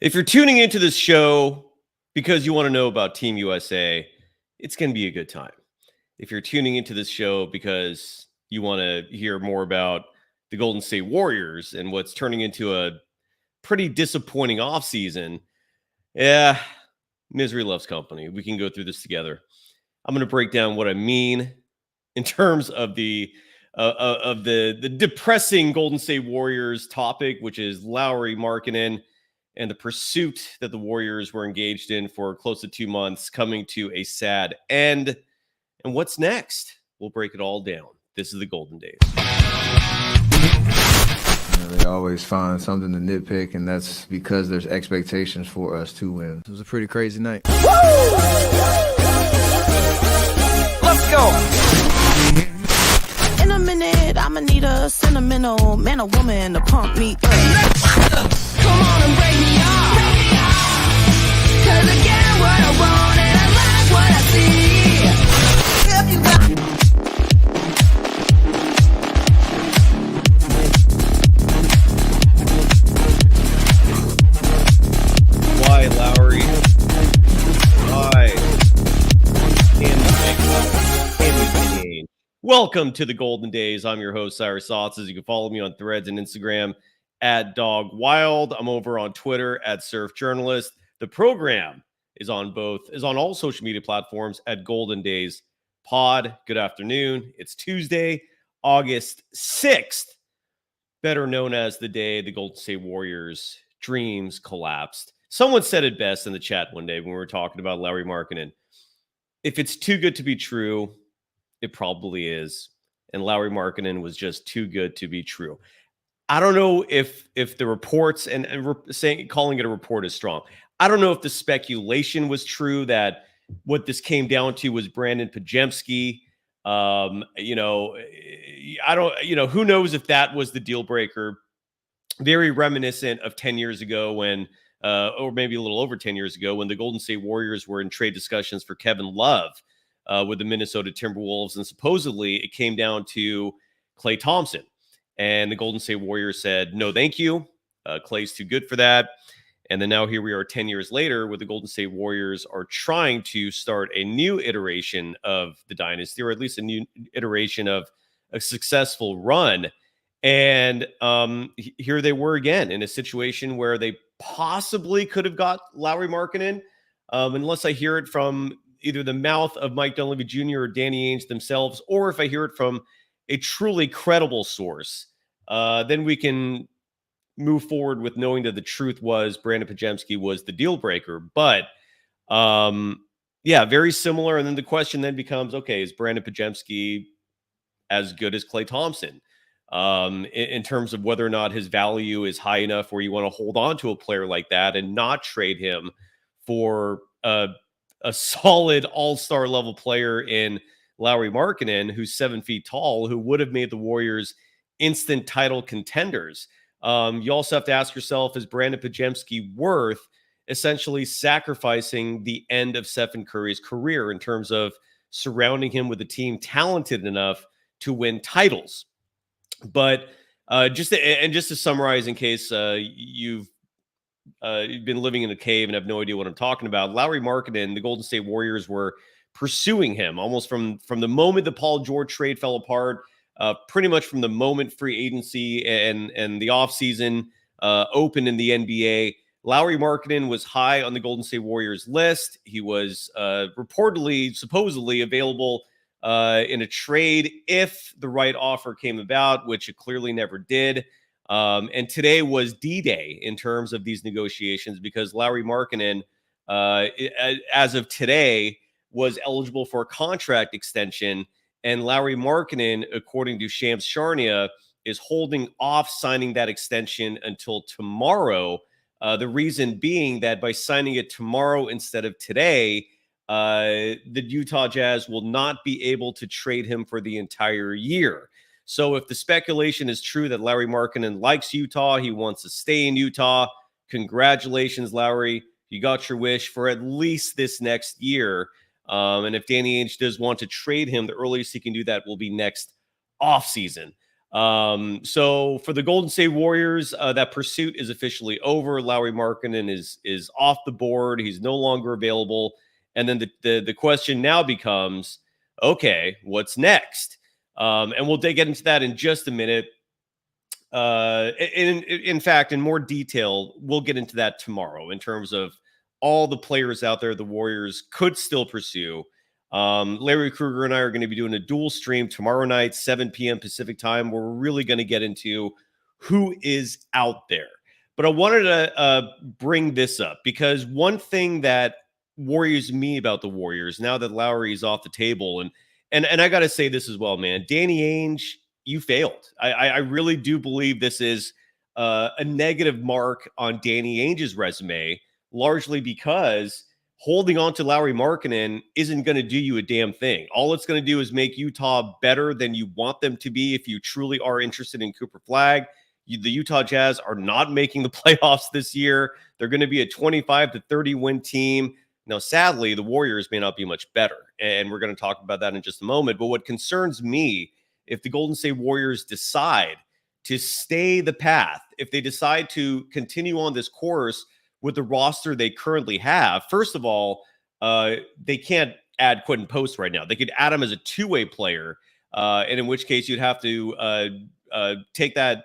If you're tuning into this show because you want to know about Team USA, it's going to be a good time. If you're tuning into this show because you want to hear more about the Golden State Warriors and what's turning into a pretty disappointing offseason, yeah, misery loves company. We can go through this together. I'm going to break down what I mean in terms of the depressing Golden State Warriors topic, which is Lauri Markkanen and the pursuit that the Warriors were engaged in for close to 2 months coming to a sad end. And what's next? We'll break it all down. This is the Golden Days. They always find something to nitpick, and that's because there's expectations for us to win. It was a pretty crazy night. Woo! Let's go! In a minute, I'ma need a sentimental man or woman to pump me up. Come on and break me off. Cause I get what I want and I like what I see. If you got Why, Lauri? Why? Can we change? Welcome to the Golden Days. I'm your host, Cyrus Saatsaz. You can follow me on Threads and Instagram at DogWild. I'm over on Twitter at Surf Journalist. The program is on all social media platforms at Golden Days Pod. Good afternoon. It's Tuesday, August 6th, better known as the day the Golden State Warriors' dreams collapsed. Someone said it best in the chat one day when we were talking about Lauri Markkanen. If it's too good to be true, it probably is. And Lauri Markkanen was just too good to be true. I don't know if the reports and calling it a report is strong. I don't know if the speculation was true that what this came down to was Brandon Podziemski. Who knows if that was the deal breaker. Very reminiscent of 10 years ago when, or maybe a little over 10 years ago, when the Golden State Warriors were in trade discussions for Kevin Love with the Minnesota Timberwolves. And supposedly it came down to Klay Thompson. And the Golden State Warriors said, no, thank you. Klay's too good for that. And then now here we are 10 years later where the Golden State Warriors are trying to start a new iteration of the dynasty, or at least a new iteration of a successful run. And here they were again in a situation where they possibly could have got Lauri Markkanen, unless I hear it from either the mouth of Mike Dunleavy Jr. or Danny Ainge themselves, or if I hear it from a truly credible source, then we can move forward with knowing that the truth was Brandon Podziemski was the deal breaker. But very similar. And then the question then becomes, okay, is Brandon Podziemski as good as Klay Thompson in terms of whether or not his value is high enough where you want to hold on to a player like that and not trade him for a solid all-star level player in Lauri Markkanen, who's 7 feet tall, who would have made the Warriors instant title contenders. You also have to ask yourself, is Brandon Podziemski worth essentially sacrificing the end of Stephen Curry's career in terms of surrounding him with a team talented enough to win titles? But just to summarize, in case you've been living in a cave and have no idea what I'm talking about, Lauri Markkanen, the Golden State Warriors were pursuing him almost from the moment the Paul George trade fell apart, pretty much from the moment free agency and the offseason opened in the NBA. Lauri Markkanen was high on the Golden State Warriors list. He was supposedly available in a trade if the right offer came about, which it clearly never did. And today was D-Day in terms of these negotiations because Lauri Markkanen, as of today, was eligible for a contract extension. And Lauri Markkanen, according to Shams Charania, is holding off signing that extension until tomorrow. The reason being that by signing it tomorrow instead of today, the Utah Jazz will not be able to trade him for the entire year. So if the speculation is true that Lauri Markkanen likes Utah, he wants to stay in Utah, congratulations, Lauri. You got your wish for at least this next year. And if Danny Ainge does want to trade him, the earliest he can do that will be next offseason. So for the Golden State Warriors, that pursuit is officially over. Lauri Markkanen is off the board. He's no longer available. And then the question now becomes, okay, what's next? And we'll get into that in just a minute. In fact, in more detail, we'll get into that tomorrow in terms of all the players out there the Warriors could still pursue. Larry Kruger and I are going to be doing a dual stream tomorrow night, 7 p.m. Pacific time, where we're really going to get into who is out there. But I wanted to bring this up because one thing that worries me about the Warriors now that Lowry is off the table, and I got to say this as well, man, Danny Ainge, you failed. I really do believe this is a negative mark on Danny Ainge's resume, largely because holding on to Lauri Markkanen isn't going to do you a damn thing. All it's going to do is make Utah better than you want them to be if you truly are interested in Cooper Flagg. The Utah Jazz are not making the playoffs this year. They're going to be a 25 to 30 win team. Now, sadly, the Warriors may not be much better, and we're going to talk about that in just a moment. But what concerns me, if the Golden State Warriors decide to stay the path, if they decide to continue on this course with the roster they currently have, first of all, they can't add Quentin Post right now. They could add him as a two-way player, and in which case you'd have to take that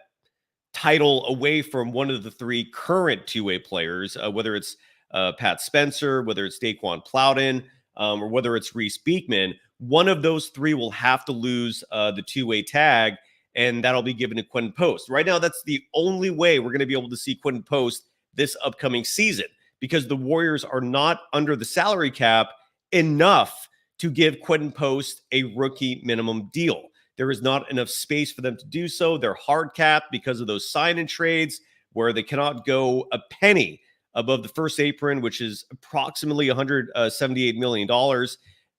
title away from one of the three current two-way players, whether it's Pat Spencer, whether it's Daquan Plowden, or whether it's Reese Beekman. One of those three will have to lose the two-way tag, and that'll be given to Quentin Post. Right now, that's the only way we're going to be able to see Quentin Post this upcoming season, because the Warriors are not under the salary cap enough to give Quentin Post a rookie minimum deal. There is not enough space for them to do so. They're hard capped because of those sign-in trades where they cannot go a penny above the first apron, which is approximately $178 million.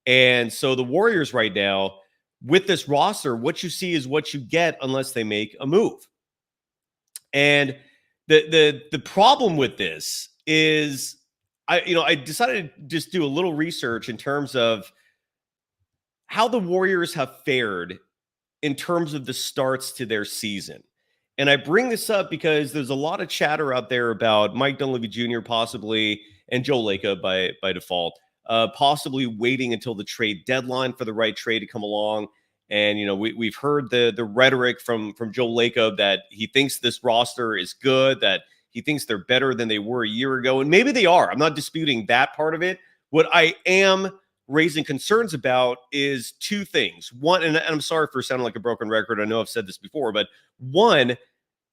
And so the Warriors right now, with this roster, what you see is what you get unless they make a move. And the problem with this is I decided to just do a little research in terms of how the Warriors have fared in terms of the starts to their season. And I bring this up because there's a lot of chatter out there about Mike Dunleavy Jr. possibly, and Joe Lacob by default, possibly waiting until the trade deadline for the right trade to come along. And, we've heard the rhetoric from Joe Lacob that he thinks this roster is good, that he thinks they're better than they were a year ago. And maybe they are. I'm not disputing that part of it. What I am raising concerns about is two things. One, and I'm sorry for sounding like a broken record. I know I've said this before, but one,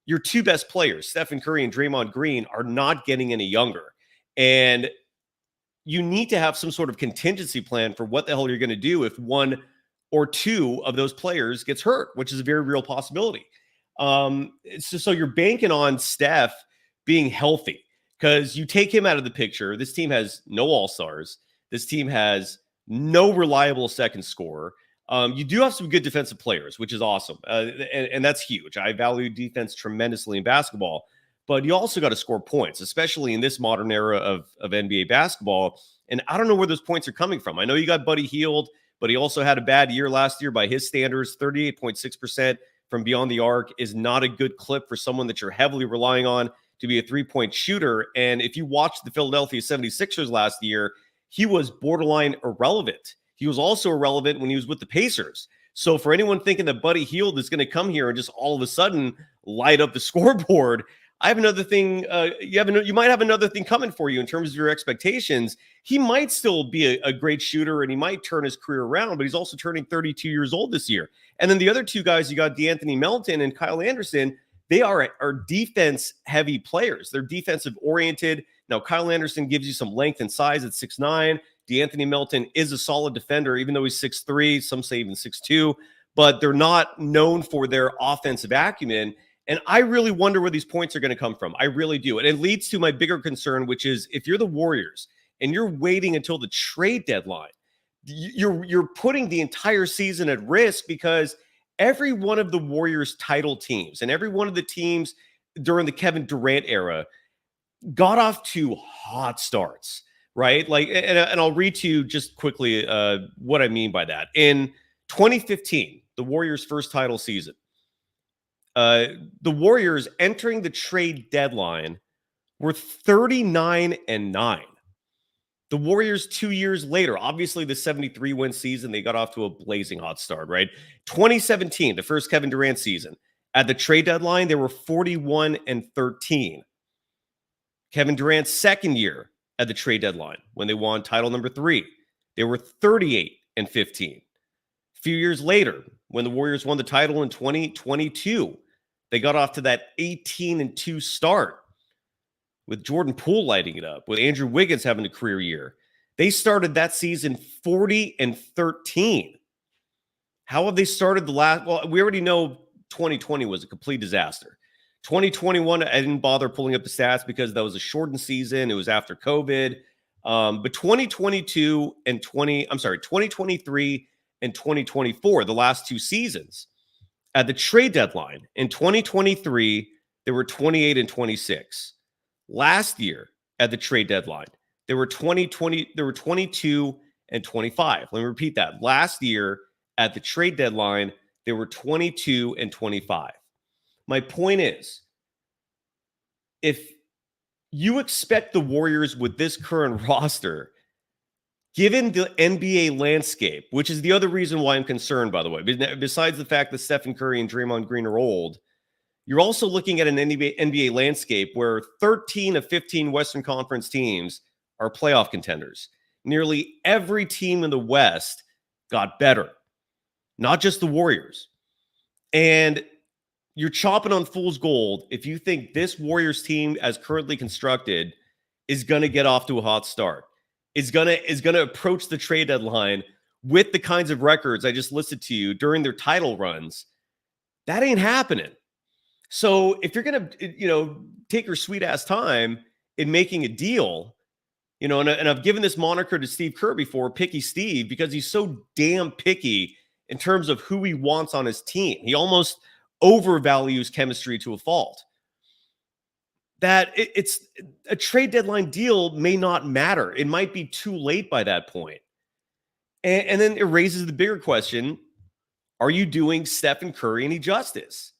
your two best players, Stephen Curry and Draymond Green, are not getting any younger. And you need to have some sort of contingency plan for what the hell you're going to do if one or two of those players gets hurt, which is a very real possibility. So you're banking on Steph being healthy, because you take him out of the picture. This team has no all-stars. This team has no reliable second scorer. You do have some good defensive players, which is awesome. And that's huge. I value defense tremendously in basketball, but you also got to score points, especially in this modern era of NBA basketball. And I don't know where those points are coming from. I know you got Buddy Hield, but he also had a bad year last year by his standards. 38.6% from beyond the arc is not a good clip for someone that you're heavily relying on to be a three-point shooter. And if you watched the Philadelphia 76ers last year, he was borderline irrelevant. He was also irrelevant when he was with the Pacers. So for anyone thinking that Buddy Hield is going to come here and just all of a sudden light up the scoreboard, I have another thing. You might have another thing coming for you in terms of your expectations. He might still be a great shooter, and he might turn his career around, but he's also turning 32 years old this year. And then the other two guys, you got DeAnthony Melton and Kyle Anderson. They are defense-heavy players. They're defensive-oriented. Now, Kyle Anderson gives you some length and size at 6'9". DeAnthony Melton is a solid defender, even though he's 6'3", some say even 6'2", but they're not known for their offensive acumen. And I really wonder where these points are going to come from. I really do. And it leads to my bigger concern, which is if you're the Warriors and you're waiting until the trade deadline, you're putting the entire season at risk, because every one of the Warriors title teams and every one of the teams during the Kevin Durant era got off to hot starts, right? Like, and I'll read to you just quickly what I mean by that. In 2015, the Warriors' first title season, The Warriors entering the trade deadline were 39-9. The Warriors 2 years later, obviously the 73-win season, they got off to a blazing hot start, right? 2017, the first Kevin Durant season. At the trade deadline, they were 41-13. Kevin Durant's second year at the trade deadline, when they won title number 3, they were 38-15. A few years later, when the Warriors won the title in 2022, they got off to that 18-2 start with Jordan Poole lighting it up, with Andrew Wiggins having a career year. They started that season 40-13. How have they started the last? Well, we already know 2020 was a complete disaster. 2021, I didn't bother pulling up the stats because that was a shortened season. It was after COVID. But 2023 and 2024, the last 2 seasons, at the trade deadline in 2023, there were 28-26. Last year at the trade deadline, there were 22-25. Let me repeat that. Last year at the trade deadline, there were 22-25. My point is, if you expect the Warriors with this current roster, given the NBA landscape, which is the other reason why I'm concerned, by the way, besides the fact that Stephen Curry and Draymond Green are old, you're also looking at an NBA landscape where 13 of 15 Western Conference teams are playoff contenders. Nearly every team in the West got better, not just the Warriors. And you're chopping on fool's gold if you think this Warriors team, as currently constructed, is going to get off to a hot start. Is going to approach the trade deadline with the kinds of records I just listed to you during their title runs. That ain't happening. So if you're going to, take your sweet ass time in making a deal, and I've given this moniker to Steve Kerr before, Picky Steve, because he's so damn picky in terms of who he wants on his team. He almost overvalues chemistry to a fault. That it's a trade deadline deal may not matter. It might be too late by that point. And then it raises the bigger question, are you doing Stephen Curry any justice?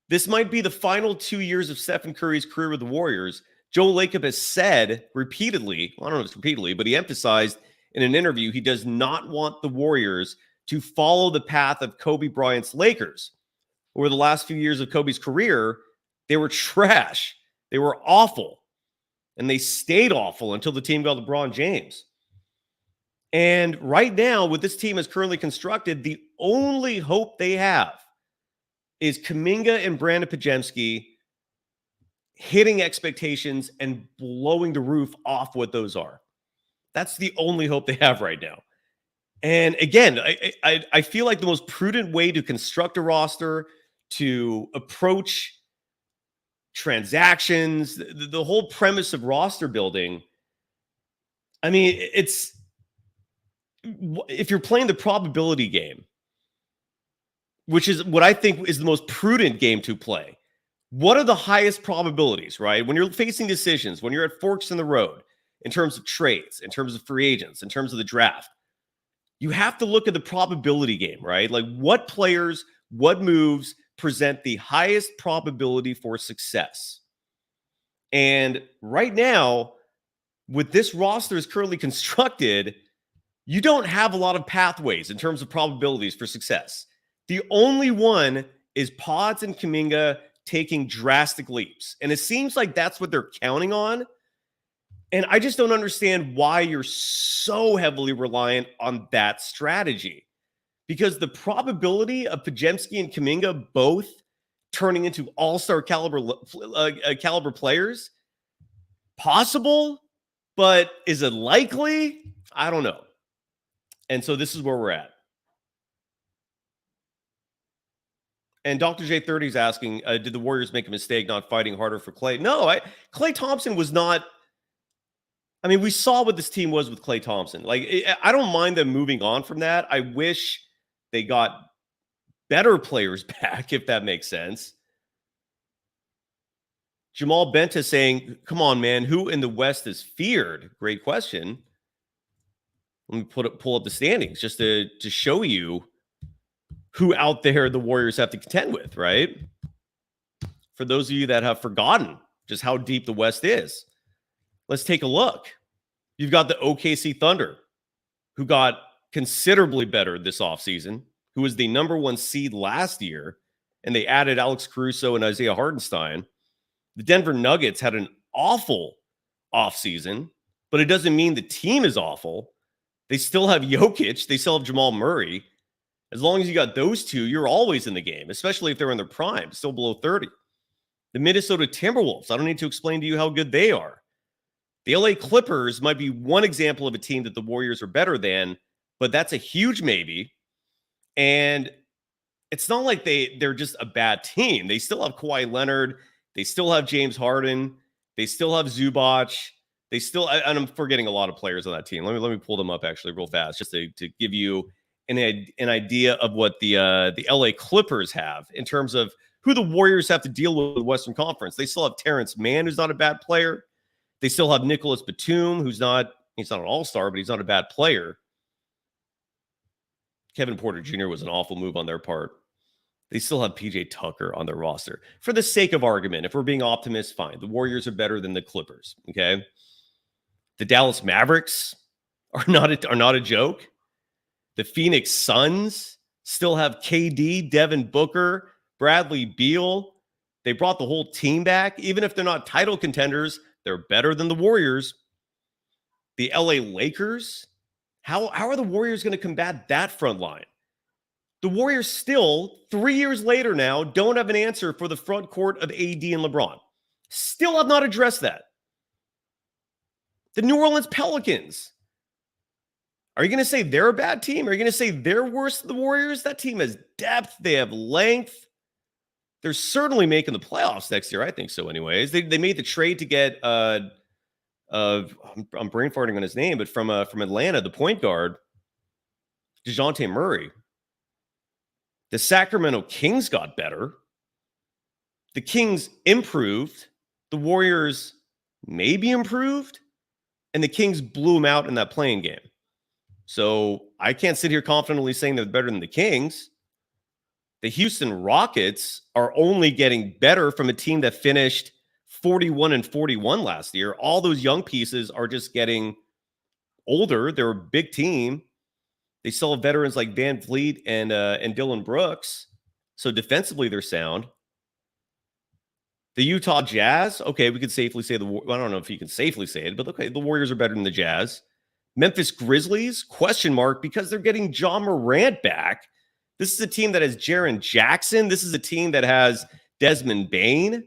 This might be the final 2 years of Stephen Curry's career with the Warriors. Joe Lacob has said repeatedly, I don't know if it's repeatedly, but he emphasized in an interview he does not want the Warriors to follow the path of Kobe Bryant's Lakers. Over the last few years of Kobe's career, they were trash. They were awful. And they stayed awful until the team got LeBron James. And right now, with this team as currently constructed, the only hope they have is Kuminga and Brandon Podziemski hitting expectations and blowing the roof off what those are. That's the only hope they have right now. And again, I feel like the most prudent way to construct a roster, to approach transactions, the whole premise of roster building, I mean, it's, if you're playing the probability game, which is what I think is the most prudent game to play, what are the highest probabilities, right? When you're facing decisions, when you're at forks in the road, in terms of trades, in terms of free agents, in terms of the draft, you have to look at the probability game, right? Like what players, what moves present the highest probability for success. And right now, with this roster as currently constructed, you don't have a lot of pathways in terms of probabilities for success. The only one is Pods and Kuminga taking drastic leaps. And it seems like that's what they're counting on. And I just don't understand why you're so heavily reliant on that strategy. Because the probability of Podziemski and Kuminga both turning into all-star caliber players, possible, but is it likely? I don't know. And so this is where we're at. And Dr. J30 is asking, did the Warriors make a mistake not fighting harder for Klay? No, Klay Thompson was not. I mean, we saw what this team was with Klay Thompson. Like, I don't mind them moving on from that. I wish they got better players back, if that makes sense. Jamal Benta saying, come on, man, who in the West is feared? Great question. Let me pull up the standings just to show you who out there the Warriors have to contend with, right? for those of you that have forgotten just how deep the West is. Let's take a look. You've got the OKC Thunder, who got considerably better this offseason, who was the number 1 seed last year, and they added Alex Caruso and Isaiah Hartenstein. The Denver Nuggets had an awful offseason, but it doesn't mean the team is awful. They still have Jokic. They still have Jamal Murray. As long as you got those two, you're always in the game, especially if they're in their prime, still below 30. The Minnesota Timberwolves, I don't need to explain to you how good they are. The LA Clippers might be one example of a team that the Warriors are better than, but that's a huge maybe. And it's not like they're just a bad team. They still have Kawhi Leonard. They still have James Harden. They still have Zubac. They still, and I'm forgetting a lot of players on that team. Let me pull them up actually real fast, just to give you an idea of what the LA Clippers have in terms of who the Warriors have to deal with in the Western Conference. They still have Terrence Mann, who's not a bad player. They still have Nicholas Batum, he's not an all-star, but he's not a bad player. Kevin Porter Jr. was an awful move on their part. They still have PJ Tucker on their roster. For the sake of argument, if we're being optimists, fine. The Warriors are better than the Clippers, okay? The Dallas Mavericks are not a joke. The Phoenix Suns still have KD, Devin Booker, Bradley Beal. They brought the whole team back. Even if they're not title contenders, they're better than the Warriors. The LA Lakers, how are the Warriors going to combat that front line? The Warriors still, 3 years later now, don't have an answer for the front court of AD and LeBron. Still have not addressed that. The New Orleans Pelicans, are you going to say they're a bad team? Are you going to say they're worse than the Warriors? That team has depth. They have length. They're certainly making the playoffs next year. I think so anyways. They made the trade to get, I'm brain farting on his name, but from Atlanta, the point guard, DeJounte Murray. The Sacramento Kings got better. The Kings improved. The Warriors maybe improved. And the Kings blew them out in that playing game. So I can't sit here confidently saying they're better than the Kings. The Houston Rockets are only getting better from a team that finished 41-41 last year. All those young pieces are just getting older. They're a big team. They still have veterans like Van Vliet and Dylan Brooks. So defensively, they're sound. The Utah Jazz, okay, we could safely say I don't know if you can safely say it, but okay, the Warriors are better than the Jazz. Memphis Grizzlies, question mark, because they're getting John Morant back. This is a team that has Jaren Jackson. This is a team that has Desmond Bane.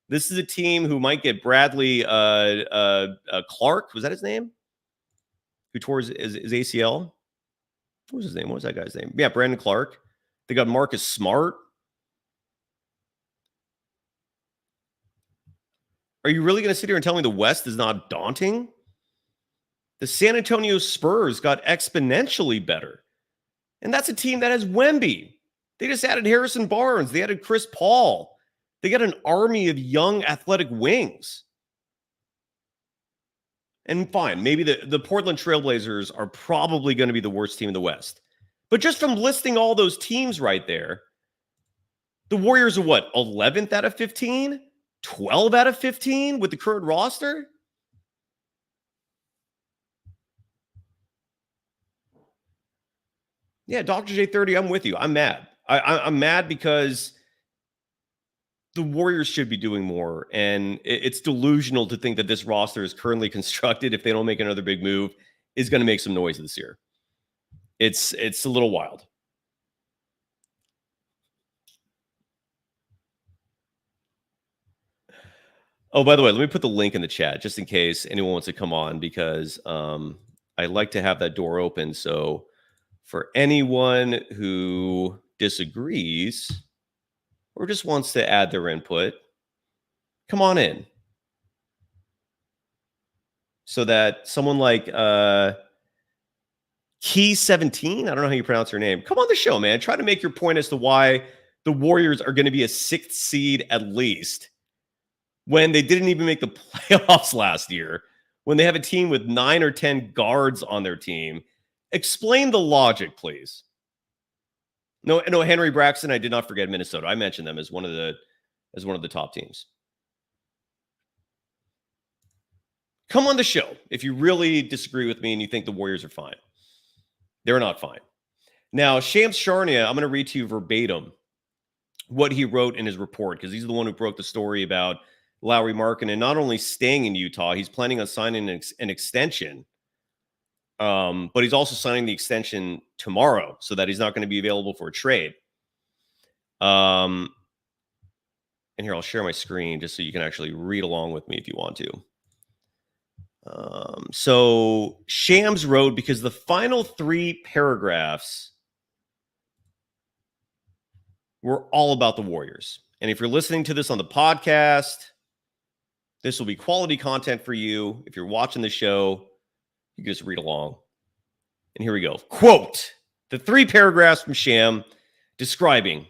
This is a team who might get Bradley Clark. Was that his name? Who tore his ACL? What was his name? What was that guy's name? Yeah, Brandon Clark. They got Marcus Smart. Are you really going to sit here and tell me the West is not daunting? The San Antonio Spurs got exponentially better. And that's a team that has Wemby. They just added Harrison Barnes. They added Chris Paul. They got an army of young athletic wings. And fine, maybe the Portland Trailblazers are probably going to be the worst team in the West. But just from listing all those teams right there, the Warriors are what, 11th out of 15? 12 out of 15 with the current roster? Yeah, Dr. J30, I'm with you. I'm mad. I'm mad because the Warriors should be doing more, and it's delusional to think that this roster is currently constructed, if they don't make another big move, is going to make some noise this year. It's a little wild. Oh, by the way, let me put the link in the chat just in case anyone wants to come on, because I like to have that door open. So for anyone who disagrees or just wants to add their input, come on in. So that someone like Key 17, I don't know how you pronounce her name, come on the show, man. Try to make your point as to why the Warriors are going to be a 6th seed at least, when they didn't even make the playoffs last year, when they have a team with 9 or 10 guards on their team. Explain the logic, please. No, Henry Braxton, I did not forget Minnesota. I mentioned them as one of as one of the top teams. Come on the show if you really disagree with me and you think the Warriors are fine. They're not fine. Now, Shams Charania, I'm going to read to you verbatim what he wrote in his report, because he's the one who broke the story about Lauri Markkanen not only staying in Utah, he's planning on signing an extension, but he's also signing the extension tomorrow so that he's not going to be available for a trade. And here, I'll share my screen just so you can actually read along with me if you want to. So Shams wrote, because the final 3 paragraphs were all about the Warriors. And if you're listening to this on the podcast, this will be quality content for you. If you're watching the show, you can just read along. And here we go. Quote, the 3 paragraphs from Sham describing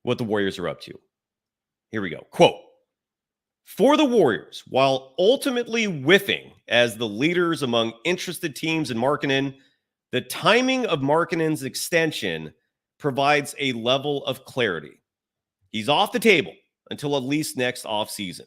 what the Warriors are up to. Here we go. Quote, for the Warriors, while ultimately whiffing as the leaders among interested teams in Markkanen, the timing of Markkanen's extension provides a level of clarity. He's off the table until at least next offseason.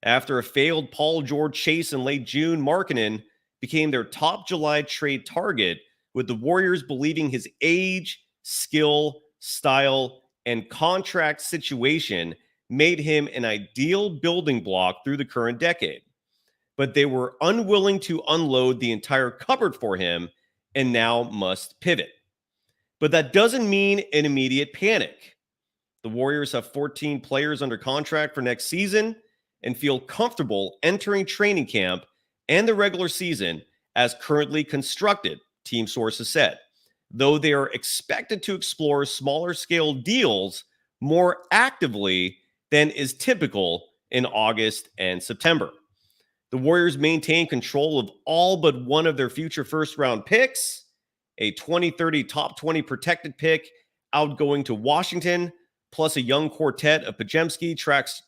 After a failed Paul George chase in late June, Markkanen became their top July trade target, with the Warriors believing his age, skill, style, and contract situation made him an ideal building block through the current decade. But they were unwilling to unload the entire cupboard for him and now must pivot. But that doesn't mean an immediate panic. The Warriors have 14 players under contract for next season and feel comfortable entering training camp and the regular season as currently constructed, team sources said, though they are expected to explore smaller scale deals more actively than is typical in August and September. The Warriors maintain control of all but one of their future first-round picks, a 2030 top 20 protected pick outgoing to Washington, plus a young quartet of Podziemski,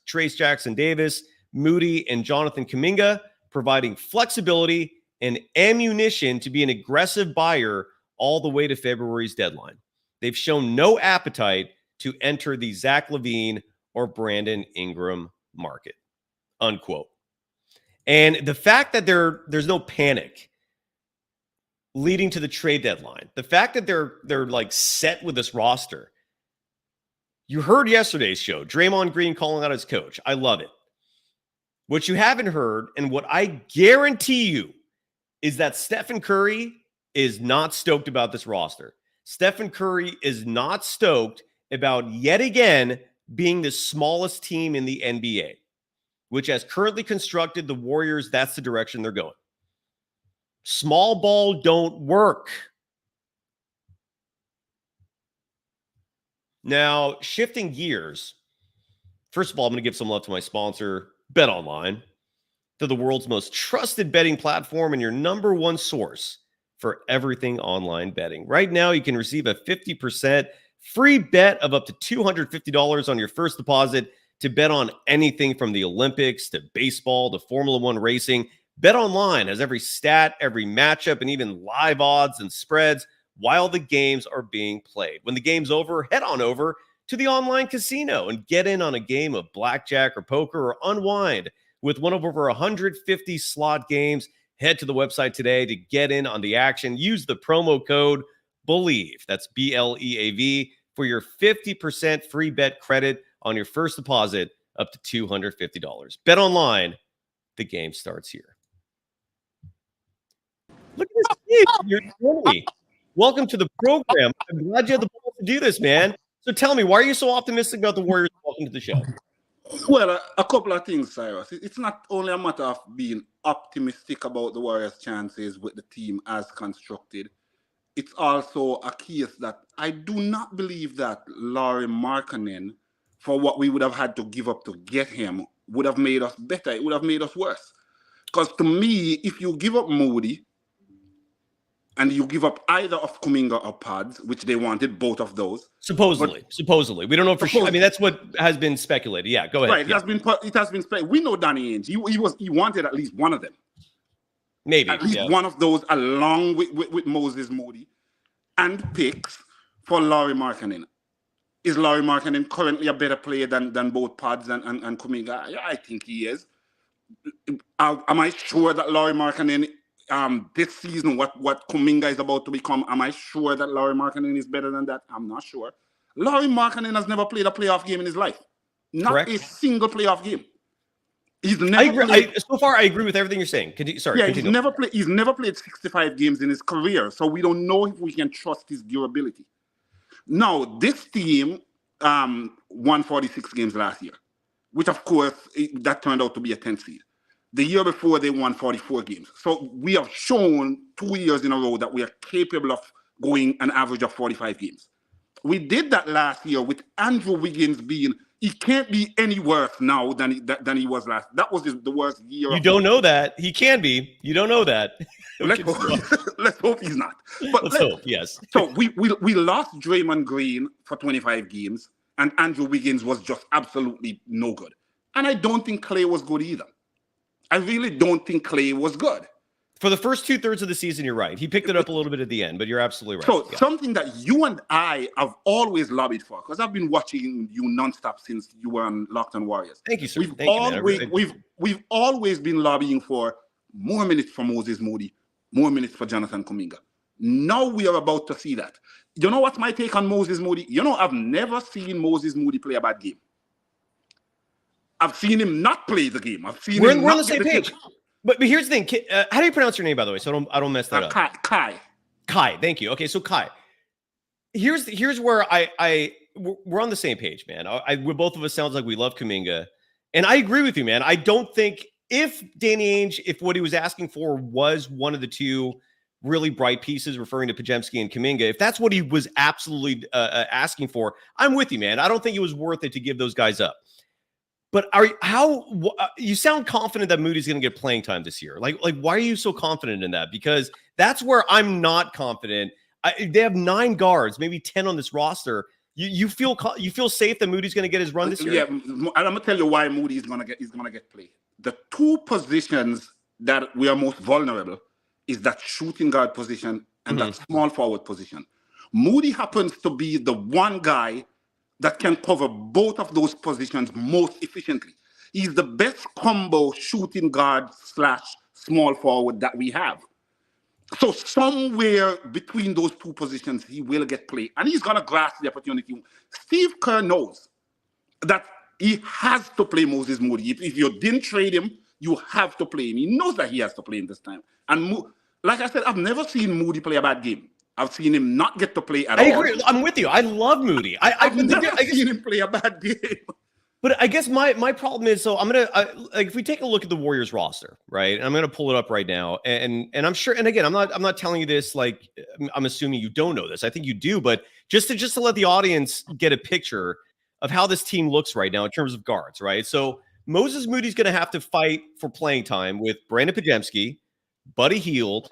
Trace Jackson-Davis, Moody, and Jonathan Kuminga, providing flexibility and ammunition to be an aggressive buyer all the way to February's deadline. They've shown no appetite to enter the Zach LaVine or Brandon Ingram market, unquote. And the fact that there's no panic leading to the trade deadline, the fact that they're like set with this roster. You heard yesterday's show, Draymond Green calling out his coach. I love it. What you haven't heard, and what I guarantee you, is that Stephen Curry is not stoked about this roster. Stephen Curry is not stoked about yet again being the smallest team in the NBA, which as currently constructed, the Warriors, that's the direction they're going. Small ball don't work. Now, shifting gears, first of all, I'm going to give some love to my sponsor, BetOnline. They're the world's most trusted betting platform and your number one source for everything online betting. Right now, you can receive a 50% free bet of up to $250 on your first deposit to bet on anything from the Olympics to baseball to Formula One racing. BetOnline has every stat, every matchup, and even live odds and spreads while the games are being played. When the game's over, head on over to the online casino and get in on a game of blackjack or poker, or unwind with one of over 150 slot games. Head to the website today to get in on the action. Use the promo code BELIEVE, that's BLEAV, for your 50% free bet credit on your first deposit up to $250. BetOnline, the game starts here. Look at this kid. You're 20. Welcome to the program. I'm glad you had the balls to do this, man. So tell me, why are you so optimistic about the Warriors? Welcome to the show. Well, a couple of things, Cyrus. It's not only a matter of being optimistic about the Warriors' chances with the team as constructed. It's also a case that I do not believe that Lauri Markkanen, for what we would have had to give up to get him, would have made us better. It would have made us worse. Because to me, if you give up Moody and you give up either of Kuminga or Pods, which they wanted, both of those. Supposedly. We don't know for sure. I mean, that's what has been speculated. Yeah, go ahead. Right, it has been speculated. We know Danny Ainge. He wanted at least one of them. Maybe. At least one of those along with Moses Moody and picks for Lauri Markkanen. Is Lauri Markkanen currently a better player than both Pods and Kuminga? Yeah, I think he is. Am I sure that Lauri Markkanen this season, what Kuminga is about to become, am I sure that Lauri Markkanen is better than that? I'm not sure. Lauri Markkanen has never played a playoff game in his life. Not Correct. a single playoff game. He's never I agree. played. So far, I agree with everything you're saying. Continue. He's never played 65 games in his career, so we don't know if we can trust his durability. Now, this team won 46 games last year, which of course that turned out to be a 10th seed. The year before, they won 44 games. So we have shown 2 years in a row that we are capable of going an average of 45 games. We did that last year with Andrew Wiggins being, he can't be any worse now than he was last. That was the worst year. You don't know that. He can be. You don't know that. Let's hope he's not. But let's hope, yes. So we lost Draymond Green for 25 games, and Andrew Wiggins was just absolutely no good. And I don't think Clay was good either. I really don't think Clay was good. For the first 2/3 of the season, you're right. He picked it up a little bit at the end, but you're absolutely right. So something that you and I have always lobbied for, because I've been watching you nonstop since you were on Locked On Warriors. Thank you, sir. We've always been lobbying for more minutes for Moses Moody, more minutes for Jonathan Kuminga. Now we are about to see that. You know what's my take on Moses Moody? I've never seen Moses Moody play a bad game. I've seen him not play the game. We're on the same page. But here's the thing. How do you pronounce your name, by the way? So I don't mess that up. Kai. Kai. Thank you. Okay, so Kai. Here's where we're on the same page, man. We both of us sounds like we love Kuminga, and I agree with you, man. I don't think if Danny Ainge, if what he was asking for was one of the two really bright pieces, referring to Podziemski and Kuminga, if that's what he was absolutely asking for, I'm with you, man. I don't think it was worth it to give those guys up. But you sound confident that Moody's going to get playing time this year? Like why are you so confident in that? Because that's where I'm not confident. They have 9 guards, maybe 10 on this roster. You feel safe that Moody's going to get his run this year? Yeah, and I'm going to tell you why Moody is going to get play. The 2 positions that we are most vulnerable is that shooting guard position and that small forward position. Moody happens to be the one guy that can cover both of those positions most efficiently. He's the best combo shooting guard / small forward that we have. So somewhere between those 2 positions, he will get play. And he's going to grasp the opportunity. Steve Kerr knows that he has to play Moses Moody. If you didn't trade him, you have to play him. He knows that he has to play him this time. And like I said, I've never seen Moody play a bad game. I've seen him not get to play at all. I agree. I'm with you. I love Moody. I've never seen him play a bad game. But I guess my problem is, so I'm gonna if we take a look at the Warriors roster, right? And I'm gonna pull it up right now, and I'm sure. And again, I'm not telling you this like I'm assuming you don't know this. I think you do, but just to let the audience get a picture of how this team looks right now in terms of guards, right? So Moses Moody's gonna have to fight for playing time with Brandon Podziemski, Buddy Hield,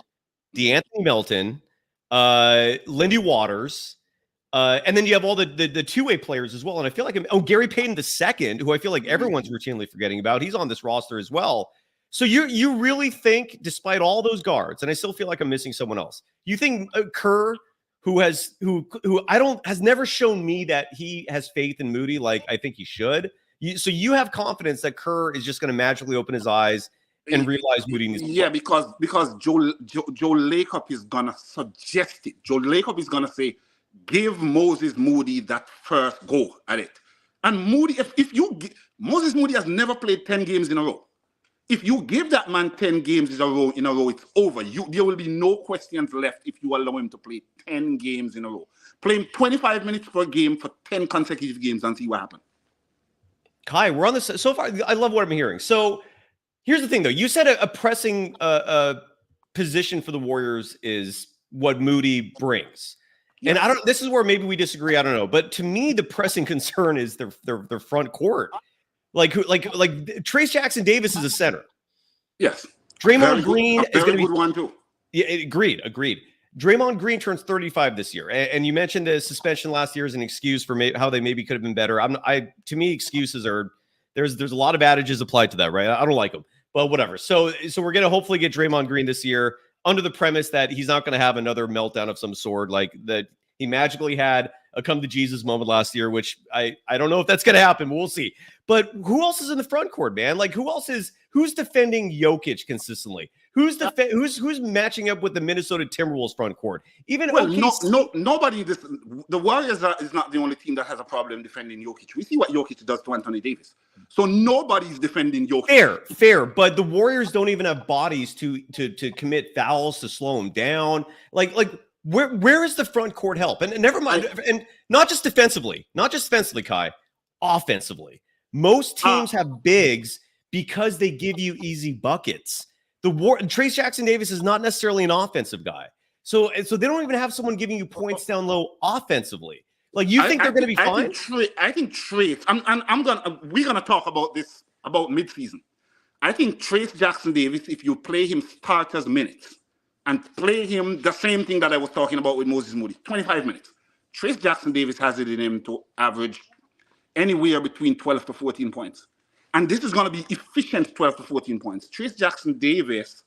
DeAnthony Melton, Lindy Waters, and then you have all the 2-way players as well. And I feel like Gary Payton II, who I feel like everyone's routinely forgetting about. He's on this roster as well. So you really think, despite all those guards, and I still feel like I'm missing someone else, you think Kerr, who has never shown me that he has faith in Moody like I think he should. So you have confidence that Kerr is just going to magically open his eyes and realize Moody needs to play. because Joe Lacob is gonna suggest it. Joe Lacob is gonna say, give Moses Moody that first go at it. And Moody, Moses Moody has never played 10 games in a row. If you give that man 10 games in a row, it's over. There will be no questions left if you allow him to play 10 games in a row. Play him 25 minutes per game for 10 consecutive games and see what happens. Kai, we're on this so far. I love what I'm hearing. So here's the thing, though. You said a pressing position for the Warriors is what Moody brings. And I don't. This is where maybe we disagree. I don't know. But to me, the pressing concern is their front court. Like Trace Jackson Davis is a center. Yes. Draymond Green is going to be good one too. Yeah, agreed. Draymond Green turns 35 this year, and you mentioned the suspension last year as an excuse for how they maybe could have been better. To me, excuses are there's a lot of adages applied to that, right? I don't like them, but whatever. So we're going to hopefully get Draymond Green this year under the premise that he's not going to have another meltdown of some sort, like that he magically had come to Jesus moment last year, which I don't know if that's going to happen. But we'll see. But who else is in the front court, man? Like who's defending Jokic consistently? Who's matching up with the Minnesota Timberwolves front court? Even nobody. The Warriors is not the only team that has a problem defending Jokic. We see what Jokic does to Anthony Davis. So nobody's defending Jokic. Fair, but the Warriors don't even have bodies to commit fouls to slow him down. Like where is the front court help? And never mind, and not just defensively, Kai, offensively. Most teams have bigs because they give you easy buckets. Trace Jackson Davis is not necessarily an offensive guy. So they don't even have someone giving you points down low offensively. Like you think they're going to be fine? I think Trace. We're gonna talk about this about midseason. I think Trace Jackson Davis, if you play him starters minutes and play him the same thing that I was talking about with Moses Moody, 25 minutes. Trace Jackson Davis has it in him to average anywhere between 12 to 14 points. And this is going to be efficient 12 to 14 points. Trace Jackson Davis,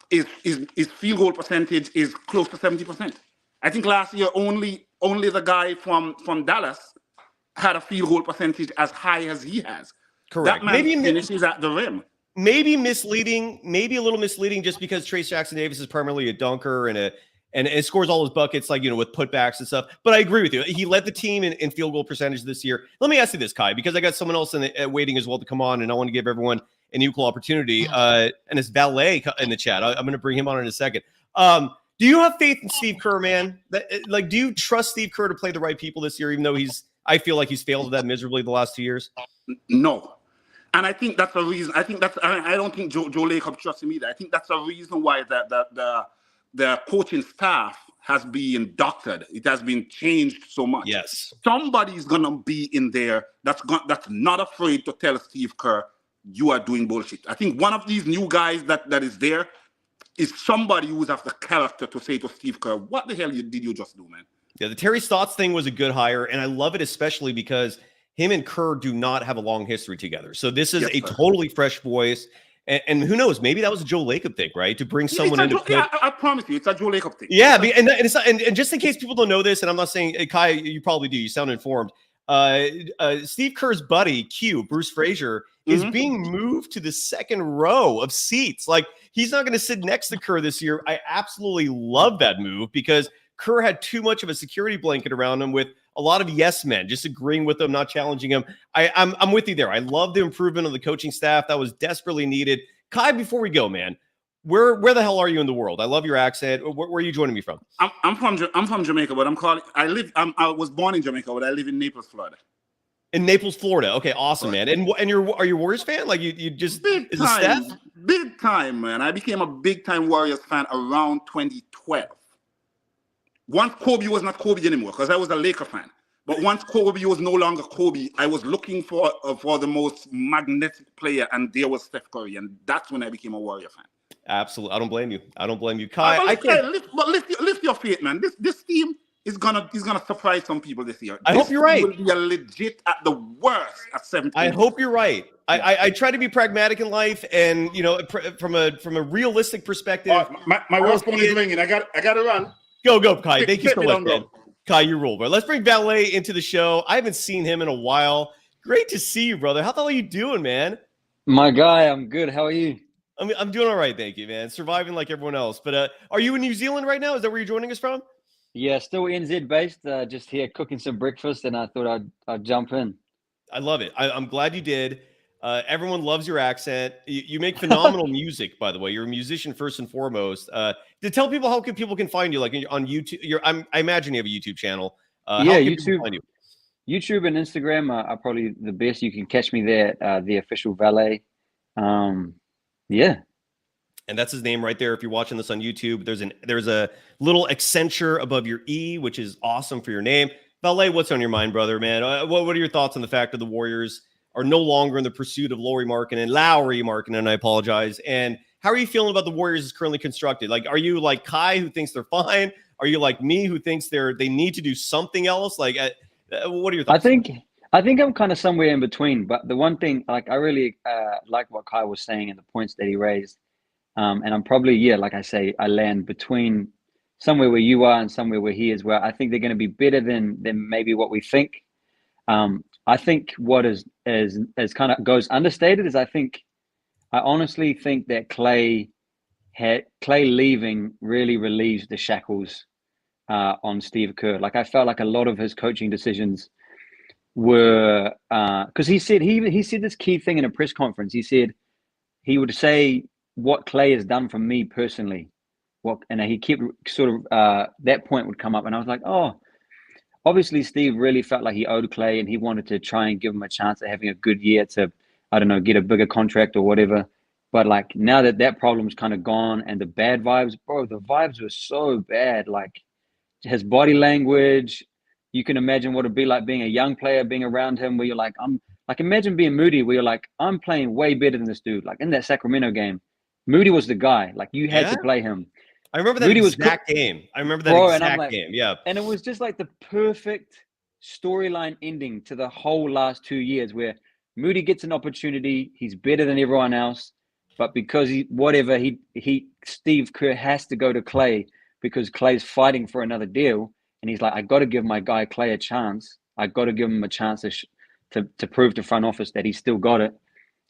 his field goal percentage is close to 70%. I think last year only the guy from Dallas had a field goal percentage as high as he has. Correct. That man finishes at the rim. Maybe a little misleading just because Trace Jackson Davis is primarily a dunker and it scores all his buckets, like, with putbacks and stuff. But I agree with you. He led the team in field goal percentage this year. Let me ask you this, Kai, because I got someone else waiting as well to come on, and I want to give everyone an equal opportunity. And it's Valet in the chat. I'm going to bring him on in a second. Do you have faith in Steve Kerr, man? Do you trust Steve Kerr to play the right people this year, even though I feel like he's failed at that miserably the last 2 years? No. And I think that's a reason. I don't think Joe Lacob trusts him either. I think that's a reason why the coaching staff has been doctored. It has been changed so much. Yes. Somebody's going to be in there that's not afraid to tell Steve Kerr, you are doing bullshit. I think one of these new guys that is there is somebody who's have the character to say to Steve Kerr, what the hell did you just do, man? Yeah, the Terry Stotts thing was a good hire, and I love it especially because him and Kerr do not have a long history together. So this is a totally fresh voice. And who knows? Maybe that was a Joe Lacob thing, right? To bring someone in. I promise you, it's a Joe Lacob thing. Yeah, and just in case people don't know this, and I'm not saying, Kai, you probably do. You sound informed. Steve Kerr's buddy, Q, Bruce Frazier, is being moved to the second row of seats. Like, he's not going to sit next to Kerr this year. I absolutely love that move because Kerr had too much of a security blanket around him with a lot of yes men, just agreeing with him, not challenging him. I'm with you there. I love the improvement of the coaching staff. That was desperately needed. Kai, before we go, man, where the hell are you in the world? I love your accent. Where are you joining me from? I'm from Jamaica, but I was born in Jamaica, but I live in Naples, Florida. In Naples, Florida. Okay, awesome, man. And are you a Warriors fan? Like you just big time, man. I became a big time Warriors fan around 2012. Once Kobe was not Kobe anymore, because I was a Laker fan. But once Kobe was no longer Kobe, I was looking for the most magnetic player, and there was Steph Curry, and that's when I became a Warrior fan. Absolutely, I don't blame you, Kai. Lift your faith, man. This team is gonna surprise some people this year. I hope you're right. Will be a legit at the worst at 17. I hope you're right. I try to be pragmatic in life, and from a realistic perspective. My worst phone is ringing. I got to run. Go, Kai. Thank you so much, man. Kai, you rule, bro. Let's bring Valet into the show. I haven't seen him in a while. Great to see you, brother. How the hell are you doing, man? My guy, I'm good. How are you? I'm doing all right, thank you, man. Surviving like everyone else. But are you in New Zealand right now? Is that where you're joining us from? Yeah, still NZ based. Just here cooking some breakfast, and I thought I'd jump in. I love it. I'm glad you did. Everyone loves your accent. You make phenomenal music, by the way. You're a musician first and foremost. To tell people how people can find you, like on YouTube. I imagine you have a YouTube channel. Yeah, YouTube. YouTube and Instagram are probably the best. You can catch me there. The official Valet. Yeah. And that's his name right there. If you're watching this on YouTube, there's a little accenture above your E, which is awesome for your name. Valet, what's on your mind, brother, man? What are your thoughts on the fact that the Warriors are no longer in the pursuit of Lauri Markkanen, I apologize. And how are you feeling about the Warriors as currently constructed? Like, are you like Kai, who thinks they're fine? Are you like me, who thinks they need to do something else? Like, what are your thoughts? I think I'm kind of somewhere in between. But the one thing, like, I really like what Kai was saying and the points that he raised. And I'm probably, like I say, I land between somewhere where you are and somewhere where he is, where I think they're going to be better than maybe what we think. I think what is kind of goes understated is I honestly think that Clay leaving really relieves the shackles on Steve Kerr. Like I felt like a lot of his coaching decisions were because he said this key thing in a press conference. He said he would say what Clay has done for me personally. And he kept sort of that point would come up, and I was like, oh, obviously Steve really felt like he owed Clay, and he wanted to try and give him a chance at having a good year to, I don't know, get a bigger contract or whatever. But like now that problem's kind of gone, and the bad vibes, bro, the vibes were so bad. Like his body language, you can imagine what it'd be like being a young player, being around him, where you're like, imagine being Moody, where you're like, I'm playing way better than this dude. Like in that Sacramento game, Moody was the guy. Like you had to play him. I remember that Moody exact game. I remember that exact game. Yeah. And it was just like the perfect storyline ending to the whole last 2 years, where Moody gets an opportunity. He's better than everyone else. But because Steve Kerr has to go to Clay because Clay's fighting for another deal. And he's like, I got to give my guy Clay a chance. I got to give him a chance to prove to front office that he still got it.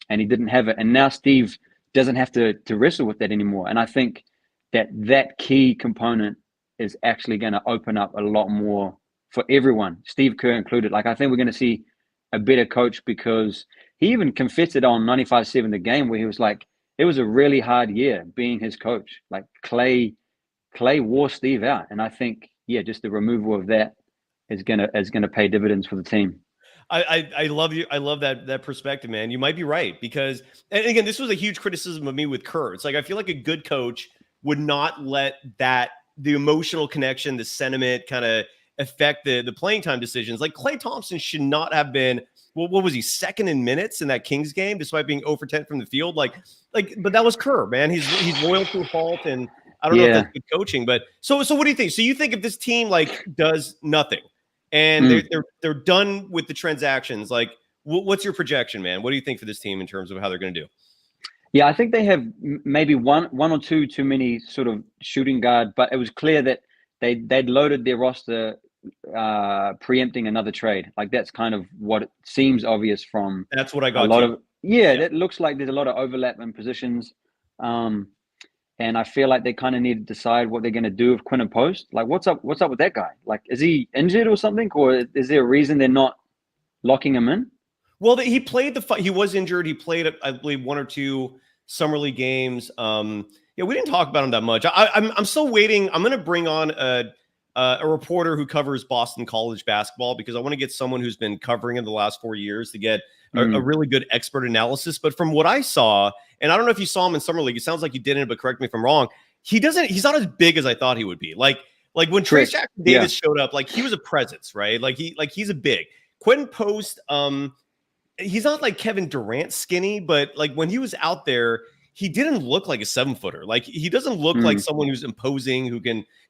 And he didn't have it. And now Steve doesn't have to wrestle with that anymore. And I think that key component is actually going to open up a lot more for everyone, Steve Kerr included. Like, I think we're going to see a better coach, because he even confessed it on 95.7 The Game, where he was like, it was a really hard year being his coach. Like Clay wore Steve out. And I think, just the removal of that is gonna pay dividends for the team. I love you. I love that perspective, man. You might be right, because, and again, this was a huge criticism of me with Kerr. It's like, I feel like a good coach would not let the emotional connection, the sentiment kind of affect the playing time decisions. Like Klay Thompson should not have been, what was he, second in minutes in that Kings game, despite being 0 for 10 from the field? But that was Kerr, man. He's loyal to a fault, and I don't know if that's good coaching. But so what do you think? So you think if this team does nothing and they're done with the transactions, what's your projection, man? What do you think for this team in terms of how they're going to do? Yeah, I think they have maybe one or two too many sort of shooting guard, but it was clear that they'd loaded their roster preempting another trade. Like that's kind of what it seems obvious from. That's what I got. That looks like there's a lot of overlap in positions, and I feel like they kind of need to decide what they're going to do with Quinton Post. Like, what's up with that guy? Like, is he injured or something, or is there a reason they're not locking him in? Well, he played he was injured. He played, I believe, 1 or 2 summer league games. We didn't talk about him that much. I'm still waiting. I'm going to bring on a reporter who covers Boston College basketball, because I want to get someone who's been covering it the last 4 years to get a really good expert analysis. But from what I saw, and I don't know if you saw him in summer league, it sounds like you didn't, but correct me if I'm wrong. He's not as big as I thought he would be. Like when Trace Jackson Davis showed up, he was a presence, right? He's a big Quinton Post. He's not like Kevin Durant skinny, but when he was out there, he didn't look like a 7-footer. He doesn't look like someone who's imposing,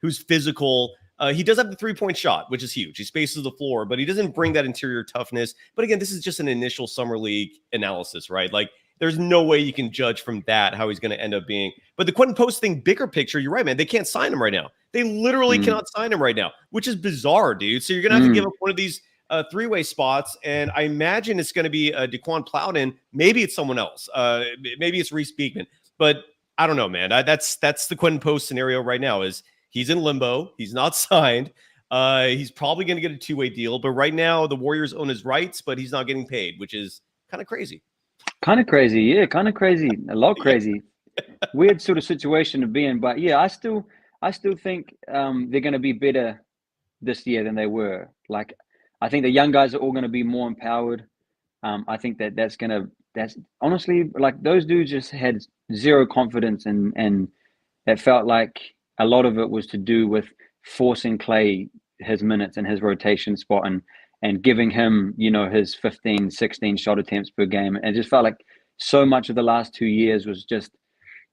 who's physical. He does have the 3-point shot, which is huge. He spaces the floor, but he doesn't bring that interior toughness. But again, this is just an initial summer league analysis, right? There's no way you can judge from that how he's going to end up being. But the Quinton Post thing, bigger picture, you're right, man. They can't sign him right now. They literally cannot sign him right now, which is bizarre, dude. So you're going to have to give up one of these 3-way spots, and I imagine it's going to be DeQuan Plowden. Maybe it's someone else. Maybe it's Reese Beekman. But I don't know, man. That's the Quinton Post scenario right now. Is he's in limbo. He's not signed. He's probably going to get a 2-way deal. But right now, the Warriors own his rights, but he's not getting paid, which is kind of crazy. Kind of crazy, yeah. Kind of crazy. A lot crazy. Weird sort of situation to be in. But yeah, I still think they're going to be better this year than they were. I think the young guys are all going to be more empowered. I think that's honestly, those dudes just had zero confidence, and it felt like a lot of it was to do with forcing Clay his minutes and his rotation spot and giving him, his 15, 16 shot attempts per game. And it just felt like so much of the last 2 years was just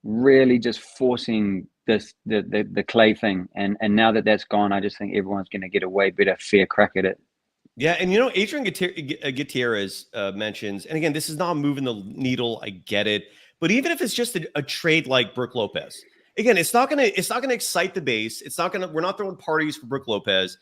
really just forcing the Clay thing. And now that that's gone, I just think everyone's going to get a way better fair crack at it. Yeah, and Adrian Gutierrez mentions, and again, this is not moving the needle, I get it, but even if it's just a trade like Brook Lopez, again, it's not gonna excite the base. We're not throwing parties for Brook Lopez,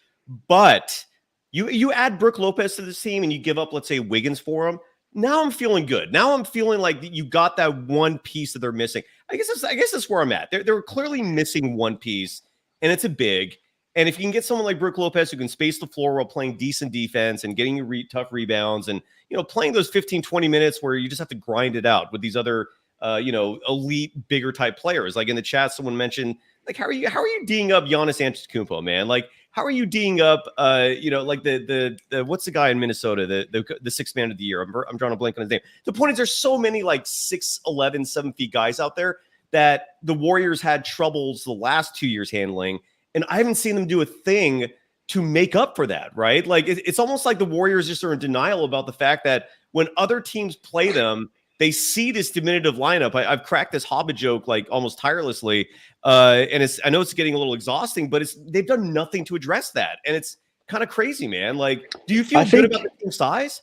but you add Brook Lopez to this team and you give up, let's say, Wiggins for him. Now I'm feeling good. Now I'm feeling like you got that one piece that they're missing. I guess that's where I'm at. They're clearly missing one piece, and it's a big. And if you can get someone like Brook Lopez who can space the floor while playing decent defense and getting you tough rebounds and, playing those 15, 20 minutes where you just have to grind it out with these other, elite, bigger type players. Like in the chat, someone mentioned, like, how are you D'ing up Giannis Antetokounmpo, man? Like, how are you D'ing up, like the what's the guy in Minnesota, the sixth man of the year? I'm drawing a blank on his name. The point is there's so many like 6'11", 7 feet guys out there that the Warriors had troubles the last 2 years handling. And I haven't seen them do a thing to make up for that, right? Like it's almost like the Warriors just are in denial about the fact that when other teams play them, they see this diminutive lineup. I've cracked this Hobbit joke like almost tirelessly, and I know it's getting a little exhausting, but they've done nothing to address that, and it's kind of crazy, man. Like, do you feel good about the team size?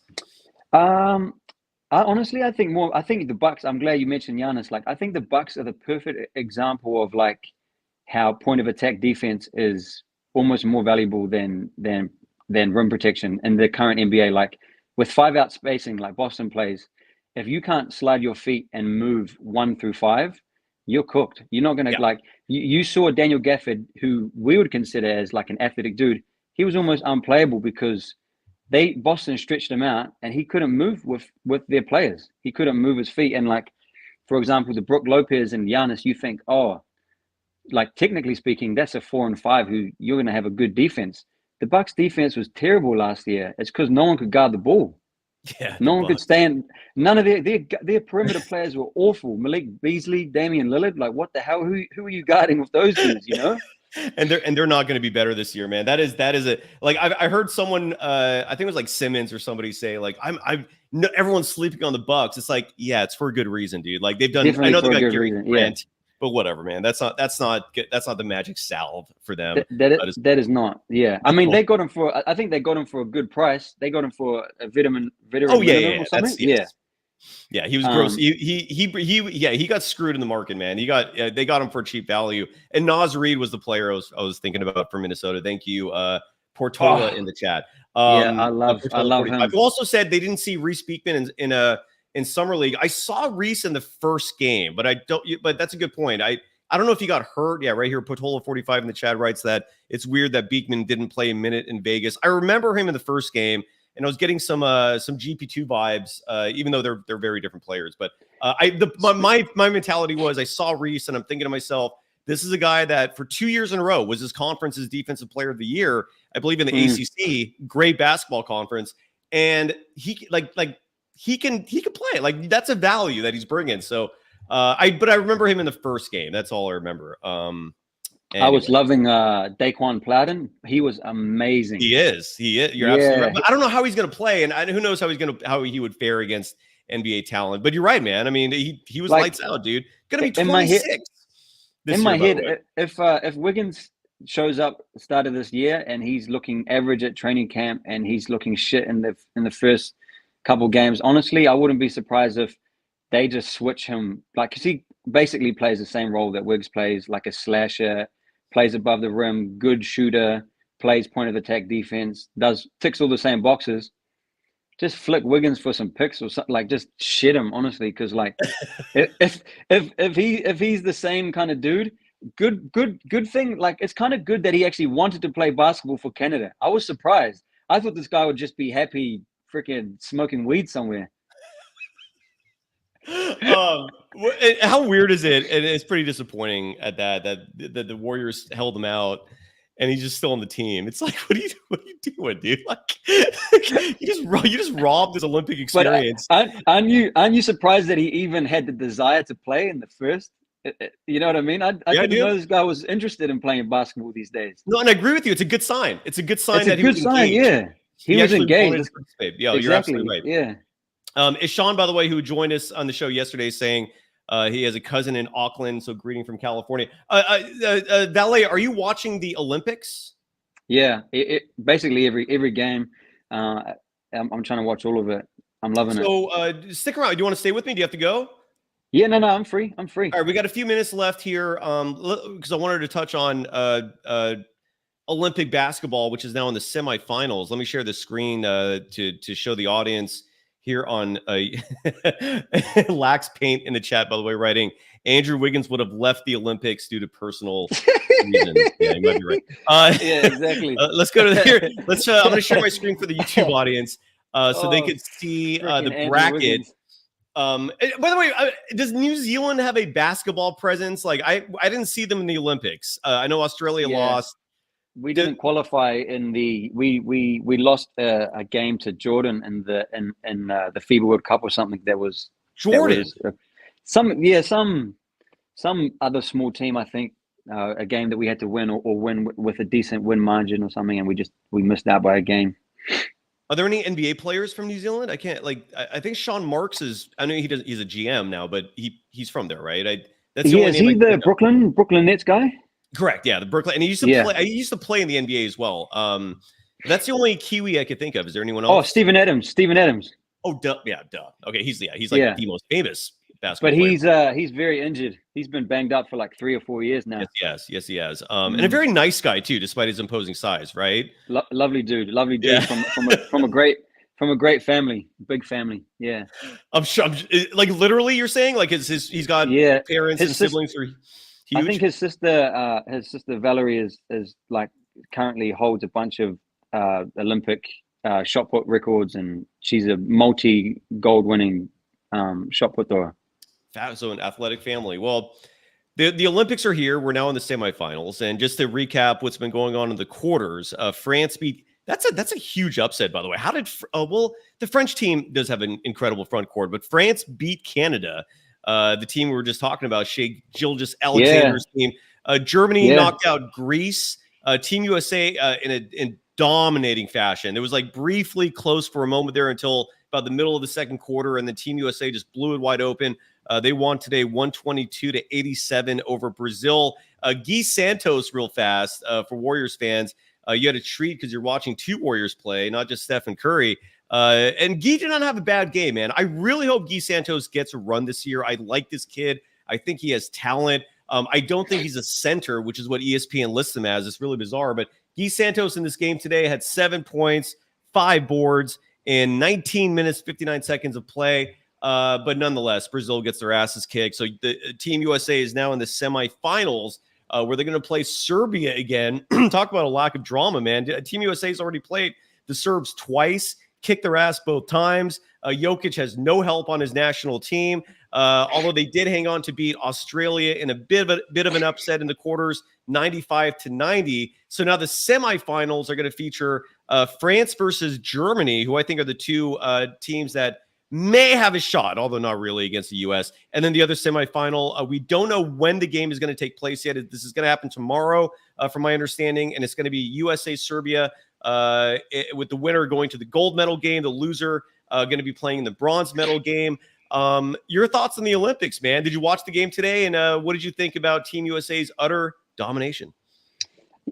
I think the Bucks. I'm glad you mentioned Giannis. Like, I think the Bucks are the perfect example of like how point of attack defense is almost more valuable than rim protection in the current NBA. Like with 5-out spacing, like Boston plays, if you can't slide your feet and move 1 through 5, you're cooked. You're not gonna like. You saw Daniel Gafford, who we would consider as like an athletic dude. He was almost unplayable because Boston stretched him out and he couldn't move with their players. He couldn't move his feet. And like, for example, the Brook Lopez and Giannis, you think, oh, like technically speaking, that's a 4 and 5 who you're going to have a good defense. The Bucks defense was terrible last year. It's because no one could guard the ball. Yeah, no one could stand. None of their perimeter players were awful. Malik Beasley, Damian Lillard, like what the hell? Who are you guarding with those dudes? And they're not going to be better this year, man. That is a like I heard someone I think it was like Simmons or somebody say like everyone's sleeping on the Bucks. It's like, yeah, it's for a good reason, dude. Like they've done. Definitely I know for they a got good Gary reason. Grant, but whatever, man. That's not the magic salve for them. That is not. Yeah, I mean they got him for. I think they got him for a good price. They got him for a veteran. Oh yeah. Or something. Yeah, he was gross. He got screwed in the market, man. They got him for cheap value. And Naz Reid was the player I was thinking about for Minnesota. Thank you, Portola in the chat. I love him. Who also said they didn't see Reese Beekman in summer league. I saw Reese in the first game, but But that's a good point. I don't know if he got hurt. Yeah, right here, Portola 45 in the chat writes that it's weird that Beekman didn't play a minute in Vegas. I remember him in the first game. And I was getting some GP2 vibes, even though they're very different players. But my mentality was I saw Reese and I'm thinking to myself, this is a guy that for 2 years in a row was his conference's defensive player of the year, I believe in the ACC, great basketball conference, and he can play. Like that's a value that he's bringing. So I remember him in the first game. That's all I remember. Anyway. I was loving Daquan Plowden. He was amazing. He is. You're absolutely right. But I don't know how he's going to play, and who knows how he would fare against NBA talent. But you're right, man. I mean, he was lights out, dude. Going to be 26. In my head, if Wiggins shows up at the start of this year and he's looking average at training camp and he's looking shit in the first couple games, honestly, I wouldn't be surprised if they just switch him. Like, because he basically plays the same role that Wiggs plays, like a slasher. Plays above the rim, good shooter, plays point of attack defense, ticks all the same boxes. Just flick Wiggins for some picks or something, like just shit him, honestly, because like if he's the same kind of dude, good thing. Like it's kind of good that he actually wanted to play basketball for Canada. I was surprised. I thought this guy would just be happy freaking smoking weed somewhere. How weird is it? And it's pretty disappointing at that the Warriors held him out and he's just still on the team. It's like, what are you doing, dude? Like you just robbed his Olympic experience. But aren't you surprised that he even had the desire to play in the first? You know what I mean? I didn't know this guy was interested in playing basketball these days. No, and I agree with you. It's a good sign. It's a good sign that he was engaged. Yeah, he was engaged. Yeah, exactly. You're absolutely right. Yeah. Is Sean, by the way, who joined us on the show yesterday, saying he has a cousin in Auckland, so greeting from California. Valet, are you watching the Olympics? Yeah, basically every game. I'm trying to watch all of it. I'm loving it. So stick around. Do you want to stay with me? Do you have to go? Yeah, no, I'm free. I'm free. All right, we got a few minutes left here. Because I wanted to touch on Olympic basketball, which is now in the semifinals. Let me share the screen to show the audience here on Lax Paint in the chat, by the way, writing Andrew Wiggins would have left the Olympics due to personal reasons. Yeah, you might be right. Yeah, exactly. Let's go to here. I'm going to share my screen for the YouTube audience so they could see the bracket. By the way, does New Zealand have a basketball presence? Like I didn't see them in the Olympics. I know Australia lost. We didn't qualify in the we lost a game to Jordan in the FIBA World Cup or something. That was Jordan. Some other small team, I think, a game that we had to win or win with a decent win margin or something, and we missed out by a game. Are there any NBA players from New Zealand? I think Sean Marks is. I know he's a GM now, but he's from there, right? Is he the Brooklyn Nets guy? Correct. Yeah, the Brooklyn, and he used to play. I used to play in the NBA as well. That's the only Kiwi I could think of. Is there anyone else? Oh, Steven Adams. Oh, duh. Okay, he's like the most famous basketball player. But he's very injured. He's been banged up for like 3 or 4 years now. Yes, he has. And a very nice guy too, despite his imposing size, right? Lovely dude. From a great family, big family. Yeah. I'm sure. Like literally, you're saying like he's got parents and siblings are huge. I think his sister Valerie is like currently holds a bunch of Olympic shot put records, and she's a multi-gold winning shot put thrower. So an athletic family. Well, the Olympics are here. We're now in the semifinals, and just to recap what's been going on in the quarters, France beat. That's a huge upset, by the way. How did the French team does have an incredible front court, but France beat Canada. The team we were just talking about, Shea Gilgeous-Alexander's team. Germany knocked out Greece. Team USA in dominating fashion. It was like briefly close for a moment there until about the middle of the second quarter, and then Team USA just blew it wide open. They won today 122-87 over Brazil. Guy Santos, real fast for Warriors fans. You had a treat because you're watching two Warriors play, not just Stephen Curry. And Guy did not have a bad game, man. I really hope Guy Santos gets a run this year. I like this kid. I think he has talent. I don't think he's a center, which is what ESPN lists him as. It's really bizarre. But Guy Santos in this game today had 7 points, 5 boards in 19 minutes, 59 seconds of play. But nonetheless, Brazil gets their asses kicked. So the Team USA is now in the semifinals where they're going to play Serbia again. Talk about a lack of drama, man. Team USA has already played the Serbs twice. Kicked their ass both times. Jokic has no help on his national team, although they did hang on to beat Australia in a bit of an upset in the quarters, 95-90. So now the semifinals are going to feature France versus Germany, who I think are the two teams that may have a shot, although not really, against the U.S. And then the other semifinal, we don't know when the game is going to take place yet. This is going to happen tomorrow, from my understanding, and it's going to be USA-Serbia. With the winner going to the gold medal game, the loser going to be playing in the bronze medal game. Your thoughts on the Olympics, man? Did you watch the game today? And what did you think about Team USA's utter domination?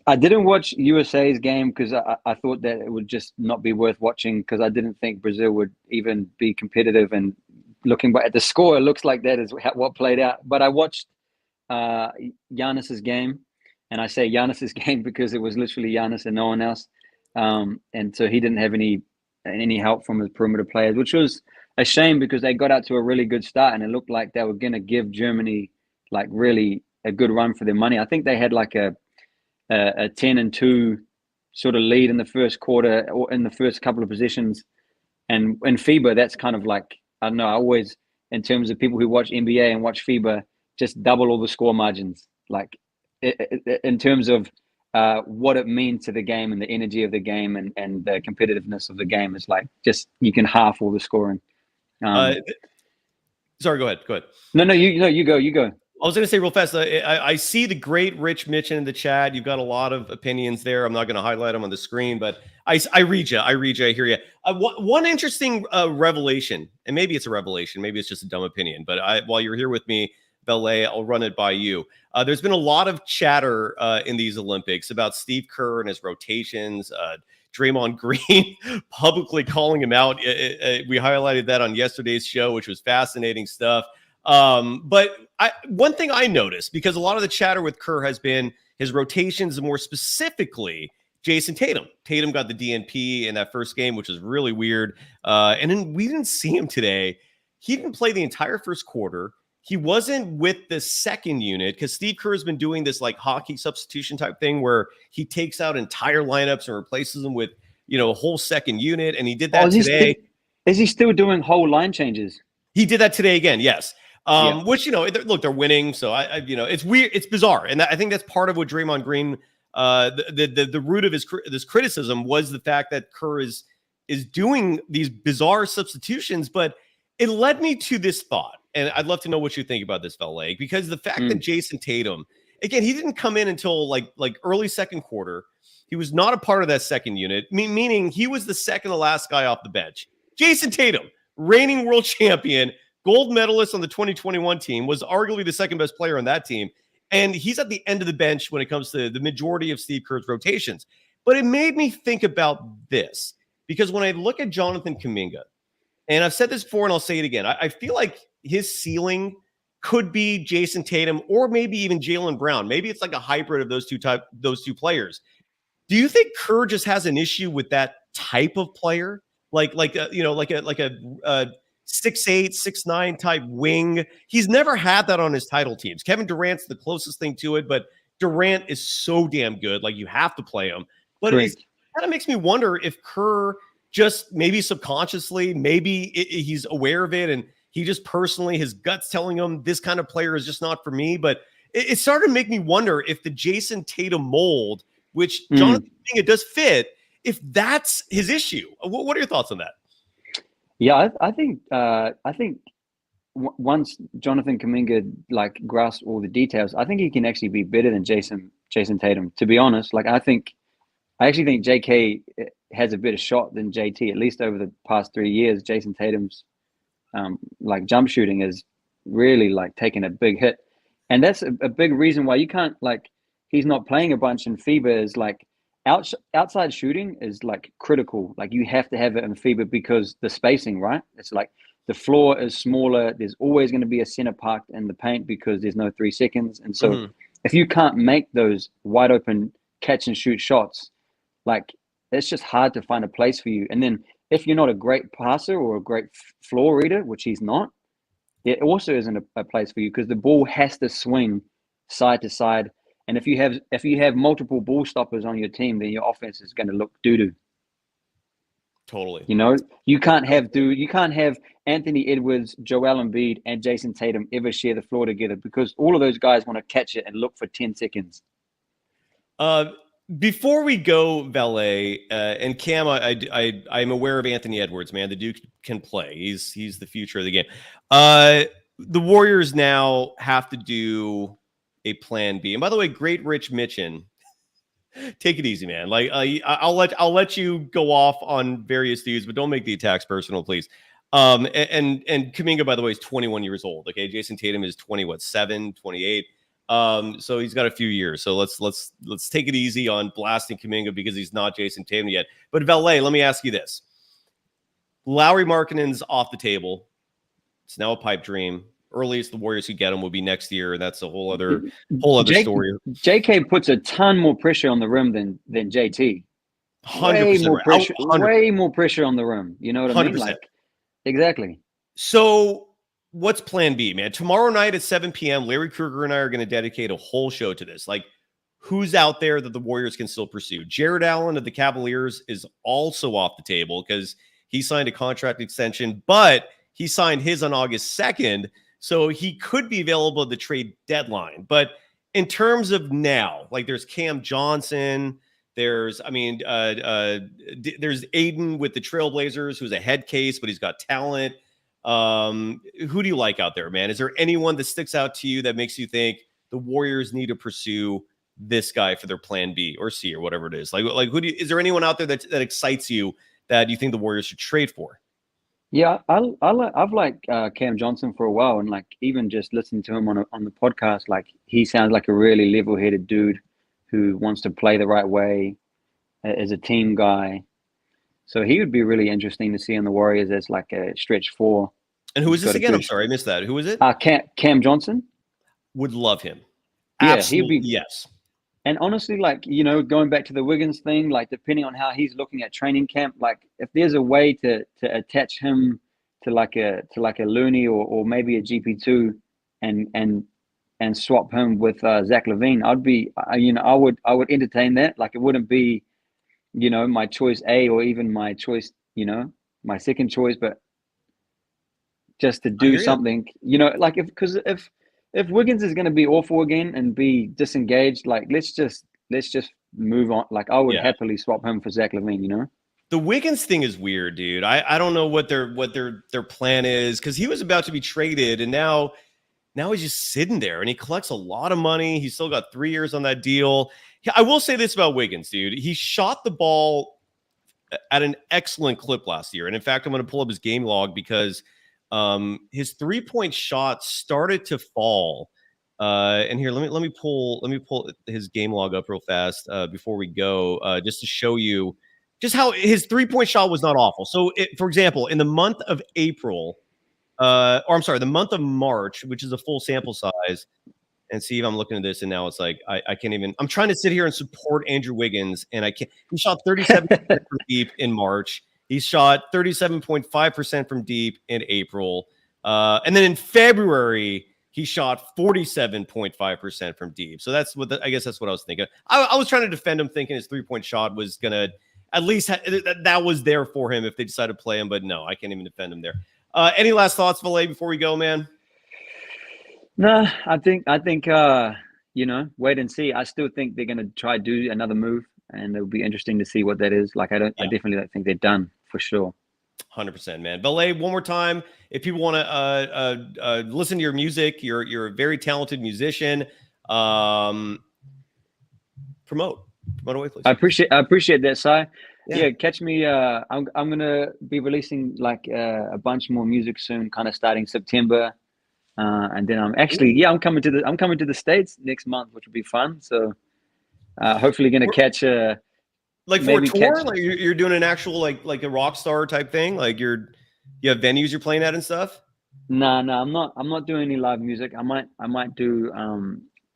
I didn't watch USA's game because I thought that it would just not be worth watching because I didn't think Brazil would even be competitive. And looking back at the score, it looks like that is what played out. But I watched Giannis's game. And I say Giannis's game because it was literally Giannis and no one else. And so he didn't have any help from his perimeter players, which was a shame because they got out to a really good start and it looked like they were going to give Germany like really a good run for their money. I think they had like a 10-2 sort of lead in the first quarter or in the first couple of positions. And in FIBA, that's kind of like, I don't know, I always, in terms of people who watch NBA and watch FIBA, just double all the score margins. Like in terms of what it means to the game and the energy of the game and the competitiveness of the game, is like just you can half all the scoring. Sorry, go ahead. No, you go. I was going to say real fast, I see the great Rich Mitchen in the chat. You've got a lot of opinions there. I'm not going to highlight them on the screen, but I read you. I hear you. One interesting revelation, and maybe it's a revelation, maybe it's just a dumb opinion, but while you're here with me, Belay, I'll run it by you. There's been a lot of chatter in these Olympics about Steve Kerr and his rotations, Draymond Green publicly calling him out. We highlighted that on yesterday's show, which was fascinating stuff. But one thing I noticed, because a lot of the chatter with Kerr has been his rotations, and more specifically Jason Tatum. Tatum got the DNP in that first game, which is really weird. And then we didn't see him today. He didn't play the entire first quarter. He wasn't with the second unit because Steve Kerr has been doing this like hockey substitution type thing where he takes out entire lineups and replaces them with, a whole second unit. And he did that today. Is he still doing whole line changes? He did that today again. Yes. Which, look, they're winning. So it's weird. It's bizarre. And I think that's part of what Draymond Green, the root of this criticism was the fact that Kerr is doing these bizarre substitutions, but it led me to this thought. And I'd love to know what you think about this, Valet, because the fact that Jason Tatum, again, he didn't come in until like early second quarter. He was not a part of that second unit, meaning he was the second to last guy off the bench. Jason Tatum, reigning world champion, gold medalist on the 2021 team, was arguably the second best player on that team. And he's at the end of the bench when it comes to the majority of Steve Kerr's rotations. But it made me think about this, because when I look at Jonathan Kuminga, and I've said this before and I'll say it again, I feel like his ceiling could be Jason Tatum or maybe even Jaylen Brown. Maybe it's like a hybrid of those two players. Do you think Kerr just has an issue with that type of player? Like a 6'8", 6'9" type wing. He's never had that on his title teams. Kevin Durant's the closest thing to it, but Durant is so damn good. Like, you have to play him. But it kind of makes me wonder if Kerr just maybe subconsciously, maybe he's aware of it and he just personally, his gut's telling him this kind of player is just not for me. But it started to make me wonder if the Jason Tatum mold, which Jonathan Kuminga does fit, if that's his issue. What are your thoughts on that? Yeah, I think once Jonathan Kuminga grasps all the details, I think he can actually be better than Jason Tatum. To be honest, I actually think JK has a better shot than JT. At least over the past 3 years, Jason Tatum's jump shooting is really taking a big hit, and that's a big reason why you can't he's not playing a bunch in FIBA. Is outside shooting is critical. You have to have it in FIBA because the spacing, right? It's the floor is smaller. There's always going to be a center parked in the paint because there's no 3 seconds. And so if you can't make those wide open catch and shoot shots, it's just hard to find a place for you. And then if you're not a great passer or a great floor reader, which he's not, it also isn't a place for you because the ball has to swing side to side. And if you have multiple ball stoppers on your team, then your offense is going to look doo-doo. Totally. You can't have Anthony Edwards, Joel Embiid, and Jason Tatum ever share the floor together because all of those guys want to catch it and look for 10 seconds. Before we go, Valet, and Cam, I'm aware of Anthony Edwards, man. The Duke can play. He's the future of the game. The Warriors now have to do a plan B. And by the way, great Rich Mitchin, take it easy, man. I'll let you go off on various dudes, but don't make the attacks personal, please. And Kuminga, by the way, is 21 years old. Okay, Jason Tatum is 28. So he's got a few years. So let's take it easy on blasting Kuminga because he's not Jason Tatum yet. But Valet, let me ask you this: Lauri Markkanen's off the table. It's now a pipe dream. Earliest the Warriors could get him will be next year, and that's a whole other story. JK puts a ton more pressure on the rim than JT. 100%. Way more pressure on the rim. You know what I mean? 100%. Exactly. So what's plan B, man? Tomorrow night at 7 p.m., Larry Krueger and I are going to dedicate a whole show to this. Who's out there that the Warriors can still pursue? Jared Allen of the Cavaliers is also off the table because he signed a contract extension, but he signed his on August 2nd. So he could be available at the trade deadline. But in terms of now, there's Cam Johnson, there's Aiden with the Trailblazers, who's a head case, but he's got talent. Who do you like out there, man? Is there anyone that sticks out to you that makes you think the Warriors need to pursue this guy for their plan B or C or whatever it is? Is there anyone out there that excites you that you think the Warriors should trade for? Yeah, I've liked Cam Johnson for a while, and even just listening to him on the podcast, he sounds like a really level-headed dude who wants to play the right way as a team guy. So he would be really interesting to see in the Warriors as a stretch 4. And who is He's this got a again? I'm good- sorry, I missed that. Who is it? Cam Johnson. Would love him. Yeah, Absolutely, he'd be. yes. And honestly, like, you know, going back to the Wiggins thing, like depending on how he's looking at training camp, like if there's a way to attach him to like a Looney or maybe a GP2 and swap him with Zach LaVine, I'd be, I would entertain that. Like it wouldn't be, you know, my choice A or even my choice, you know, my second choice, but just to do something, you know, like if Wiggins is going to be awful again and be disengaged, like let's just move on. Like I would happily swap him for Zach LaVine, you know. The Wiggins thing is weird, dude. I don't know what their plan is, because he was about to be traded and now he's just sitting there and he collects a lot of money. He's still got 3 years on that deal. I will say this about Wiggins, dude. He shot the ball at an excellent clip last year. And in fact, I'm going to pull up his game log because his 3-point shot started to fall. And here, let me pull his game log up real fast before we go, just to show you just how his 3-point shot was not awful. So, for example, in the month of April, the month of March, which is a full sample size, and see if I'm looking at this, and now it's like I can't even. I'm trying to sit here and support Andrew Wiggins, and I can't. He shot 37% from deep in March. He shot 37.5% from deep in April. And then in February, he shot 47.5% from deep. So that's what I guess that's what I was thinking. I was trying to defend him, thinking his 3-point shot was going to at least that was there for him if they decided to play him. But no, I can't even defend him there. Any last thoughts, Valet, before we go, man? No, I think you know, wait and see. I still think they're going to try to do another move, and it'll be interesting to see what that is. Like I definitely don't think they're done for sure. 100%, man. Valet, one more time, if people want to listen to your music, you're a very talented musician. Promote away, please. I appreciate that, Si. Yeah, catch me. I'm gonna be releasing like a bunch more music soon, kind of starting September. And then I'm coming to the States next month, which will be fun. So hopefully going to catch like for a tour, like you're doing an actual like a rock star type thing. Like you have venues you're playing at and stuff. No, I'm not doing any live music. I might do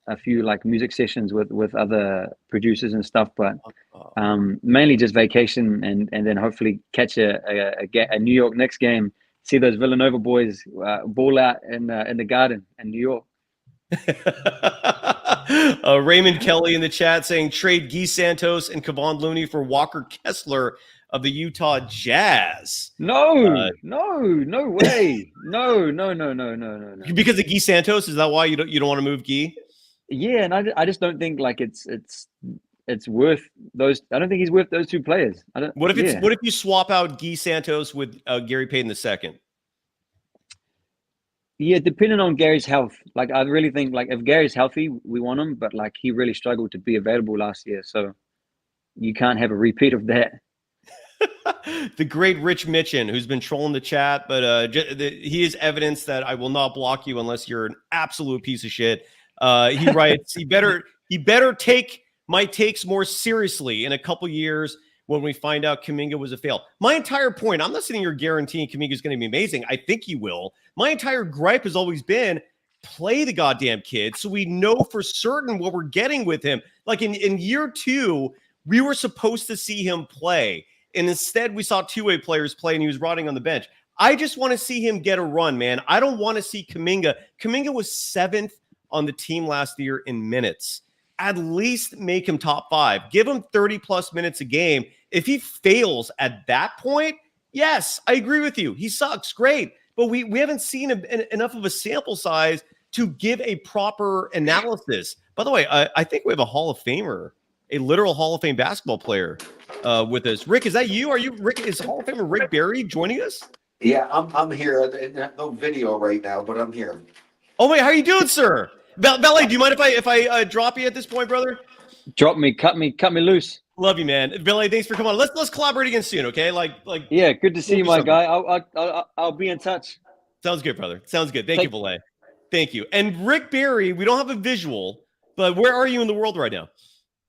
a few like music sessions with other producers and stuff, but mainly just vacation and then hopefully catch a New York Knicks game. See those Villanova boys ball out in the Garden in New York. Raymond Kelly in the chat saying trade Guy Santos and Kevon Looney for Walker Kessler of the Utah Jazz. No way. No. Because of Guy Santos, is that why you don't want to move Guy? Yeah, and I just don't think like it's worth those. I don't think he's worth those two players. What if you swap out Guy Santos with Gary Payton II? Yeah, depending on Gary's health. Like I really think like if Gary's healthy, we want him, but like he really struggled to be available last year, so you can't have a repeat of that. The great Rich Mitchin, who's been trolling the chat, but he is evidence that I will not block you unless you're an absolute piece of shit. He writes, he better take my takes more seriously in a couple years when we find out Kuminga was a fail. My entire point, I'm not sitting here guaranteeing Kuminga is going to be amazing. I think he will. My entire gripe has always been play the goddamn kid so we know for certain what we're getting with him. Like in year 2, we were supposed to see him play, and instead we saw two-way players play and he was rotting on the bench. I just want to see him get a run, man. I don't want to see Kuminga. Kuminga was 7th on the team last year in minutes. At least make him top 5. Give him 30-plus minutes a game. If he fails at that point, yes, I agree with you. He sucks. Great. But we haven't seen enough of a sample size to give a proper analysis. By the way, I think we have a Hall of Famer, a literal Hall of Fame basketball player with us. Rick, is that you? Are you Rick? Is Hall of Famer Rick Barry joining us? Yeah, I'm here. No video right now, but I'm here. Oh, wait, how are you doing, sir? Valet, do you mind if I drop you at this point, brother? Drop me, cut me loose. Love you, man. Valet, thanks for coming on. Let's collaborate again soon, okay? Like yeah, good to see you, my guy. I'll be in touch. Sounds good, brother. Sounds good. Thank you, Valet. Thank you. And Rick Barry, we don't have a visual, but where are you in the world right now?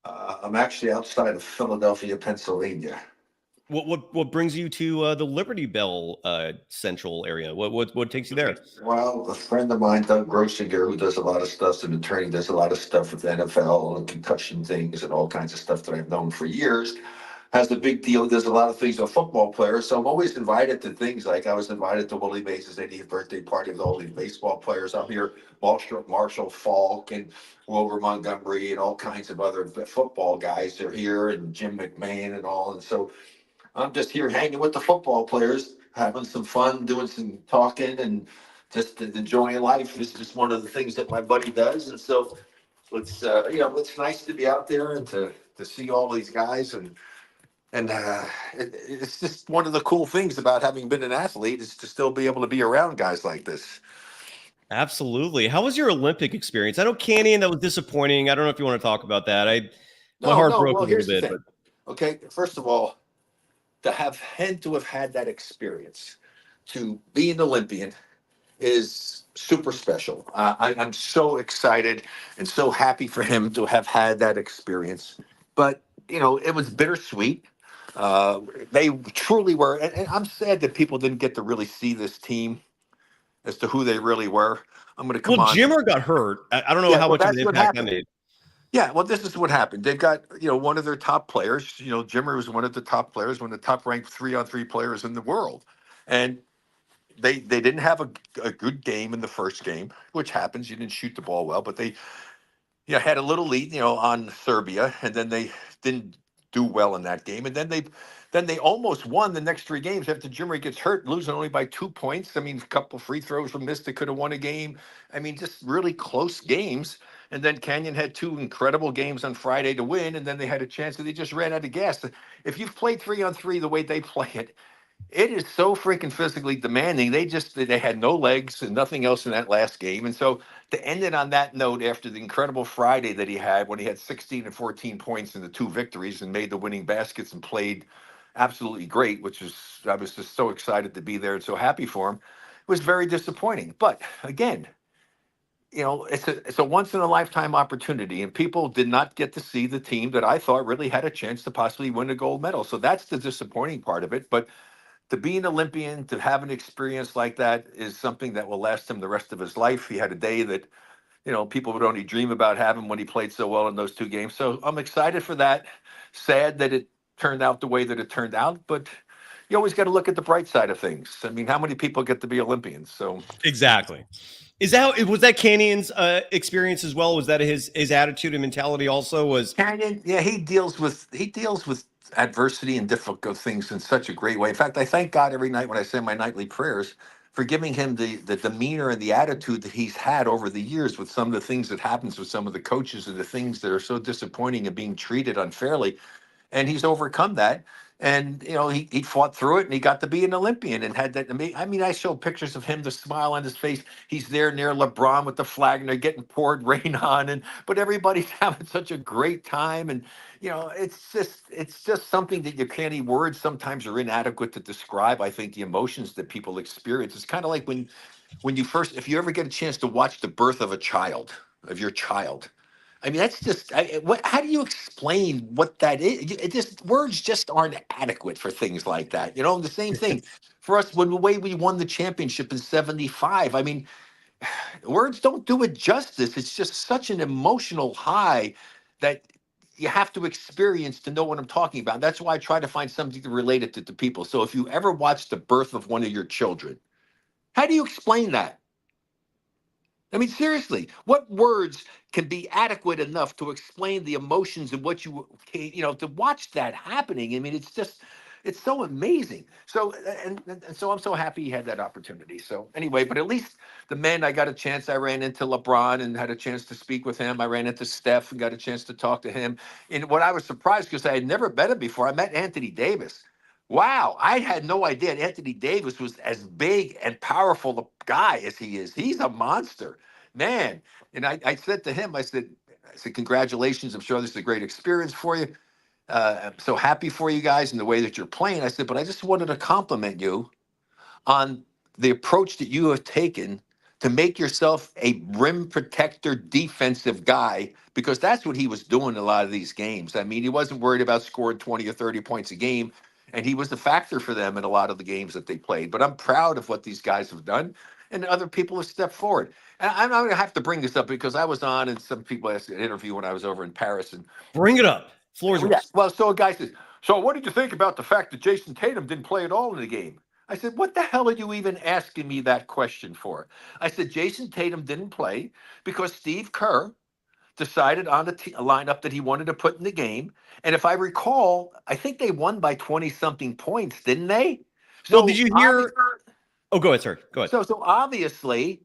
I'm actually outside of Philadelphia, Pennsylvania. What brings you to the Liberty Bell Central area? What takes you there? Well, a friend of mine, Doug Grossinger, who does a lot of stuff, an attorney, does a lot of stuff with the NFL and concussion things and all kinds of stuff that I've known for years, has a big deal. Does a lot of things with football players. So I'm always invited to things, like I was invited to Willie Mays' 80th birthday party with all these baseball players. I'm here, Marshall Falk and Wilbur Montgomery and all kinds of other football guys are here, and Jim McMahon and all. And so I'm just here hanging with the football players, having some fun, doing some talking, and just enjoying life. This is just one of the things that my buddy does, and so it's nice to be out there and to see all these guys, and it's just one of the cool things about having been an athlete is to still be able to be around guys like this. Absolutely. How was your Olympic experience? I know Canyon, that was disappointing. I don't know if you want to talk about that. My heart broke a little bit. But okay, first of all, to have had that experience, to be an Olympian, is super special. I'm so excited and so happy for him to have had that experience. But it was bittersweet. They truly were, and I'm sad that people didn't get to really see this team as to who they really were. I'm going to come on. Jimmer got hurt. I don't know how much of an impact that made. Yeah, well, this is what happened. They've got, one of their top players. Jimmer was one of the top players, one of the top ranked 3-on-3 players in the world. And they didn't have a good game in the first game, which happens. You didn't shoot the ball well, but they had a little lead, on Serbia, and then they didn't do well in that game. And then they almost won the next 3 games after Jimmer gets hurt, losing only by 2 points. I mean, a couple free throws were missed. They could have won a game. I mean, just really close games. And then Canyon had 2 incredible games on Friday to win, and then they had a chance that they just ran out of gas. If you've played 3-on-3 the way they play it, it is so freaking physically demanding. They had no legs and nothing else in that last game. And so to end it on that note, after the incredible Friday that he had, when he had 16 and 14 points in the 2 victories and made the winning baskets and played absolutely great, I was just so excited to be there and so happy for him, it was very disappointing. But again, it's a once in a lifetime opportunity, and people did not get to see the team that I thought really had a chance to possibly win a gold medal. So that's the disappointing part of it. But to be an Olympian, to have an experience like that, is something that will last him the rest of his life. He had a day that, people would only dream about having when he played so well in those 2 games. So I'm excited for that. Sad that it turned out the way that it turned out, but you always got to look at the bright side of things. I mean, how many people get to be Olympians? So exactly. Was that Canyon's experience as well? Was that his attitude and mentality also? Was Canyon? Yeah, he deals with adversity and difficult things in such a great way. In fact, I thank God every night when I say my nightly prayers for giving him the demeanor and the attitude that he's had over the years with some of the things that happens with some of the coaches and the things that are so disappointing and being treated unfairly. And he's overcome that. And, he fought through it, and he got to be an Olympian and had that. I mean, I show pictures of him, the smile on his face. He's there near LeBron with the flag, and they're getting poured rain on. But everybody's having such a great time. And, it's just something that you can't even words sometimes are inadequate to describe. I think the emotions that people experience. It's kind of like when if you ever get a chance to watch the birth of your child. I mean, that's just how do you explain what that is? Words just aren't adequate for things like that. The same thing for us when the way we won the championship in '75. I mean, words don't do it justice. It's just such an emotional high that you have to experience to know what I'm talking about. That's why I try to find something to relate it to people. So if you ever watch the birth of one of your children, how do you explain that? I mean, seriously, what words can be adequate enough to explain the emotions and what to watch that happening? I mean, it's so amazing. So, and so I'm so happy he had that opportunity. So anyway, but at least the men, I got a chance. I ran into LeBron and had a chance to speak with him. I ran into Steph and got a chance to talk to him. And what I was surprised, because I had never met him before, I met Anthony Davis. Wow, I had no idea Anthony Davis was as big and powerful a guy as he is. He's a monster, man. And I said to him, I said, congratulations. I'm sure this is a great experience for you. I'm so happy for you guys and the way that you're playing. I said, but I just wanted to compliment you on the approach that you have taken to make yourself a rim protector defensive guy, because that's what he was doing in a lot of these games. I mean, he wasn't worried about scoring 20 or 30 points a game and he was a factor for them in a lot of the games that they played. But I'm proud of what these guys have done, and other people have stepped forward. And I'm going to have to bring this up because I was on, and some people asked an interview when I was over in Paris, and Bring it up. Floor's yeah, yours. well, so a guy says, "So what did you think about the fact that Jason Tatum didn't play at all in the game?" I said, "What the hell are you even asking me that question for?" I said, "Jason Tatum didn't play because Steve Kerr decided on a lineup that he wanted to put in the game. And if I recall, I think they won by 20 something points, didn't they?" Well, So did you hear? Oh, go ahead, sir. Go ahead. so obviously,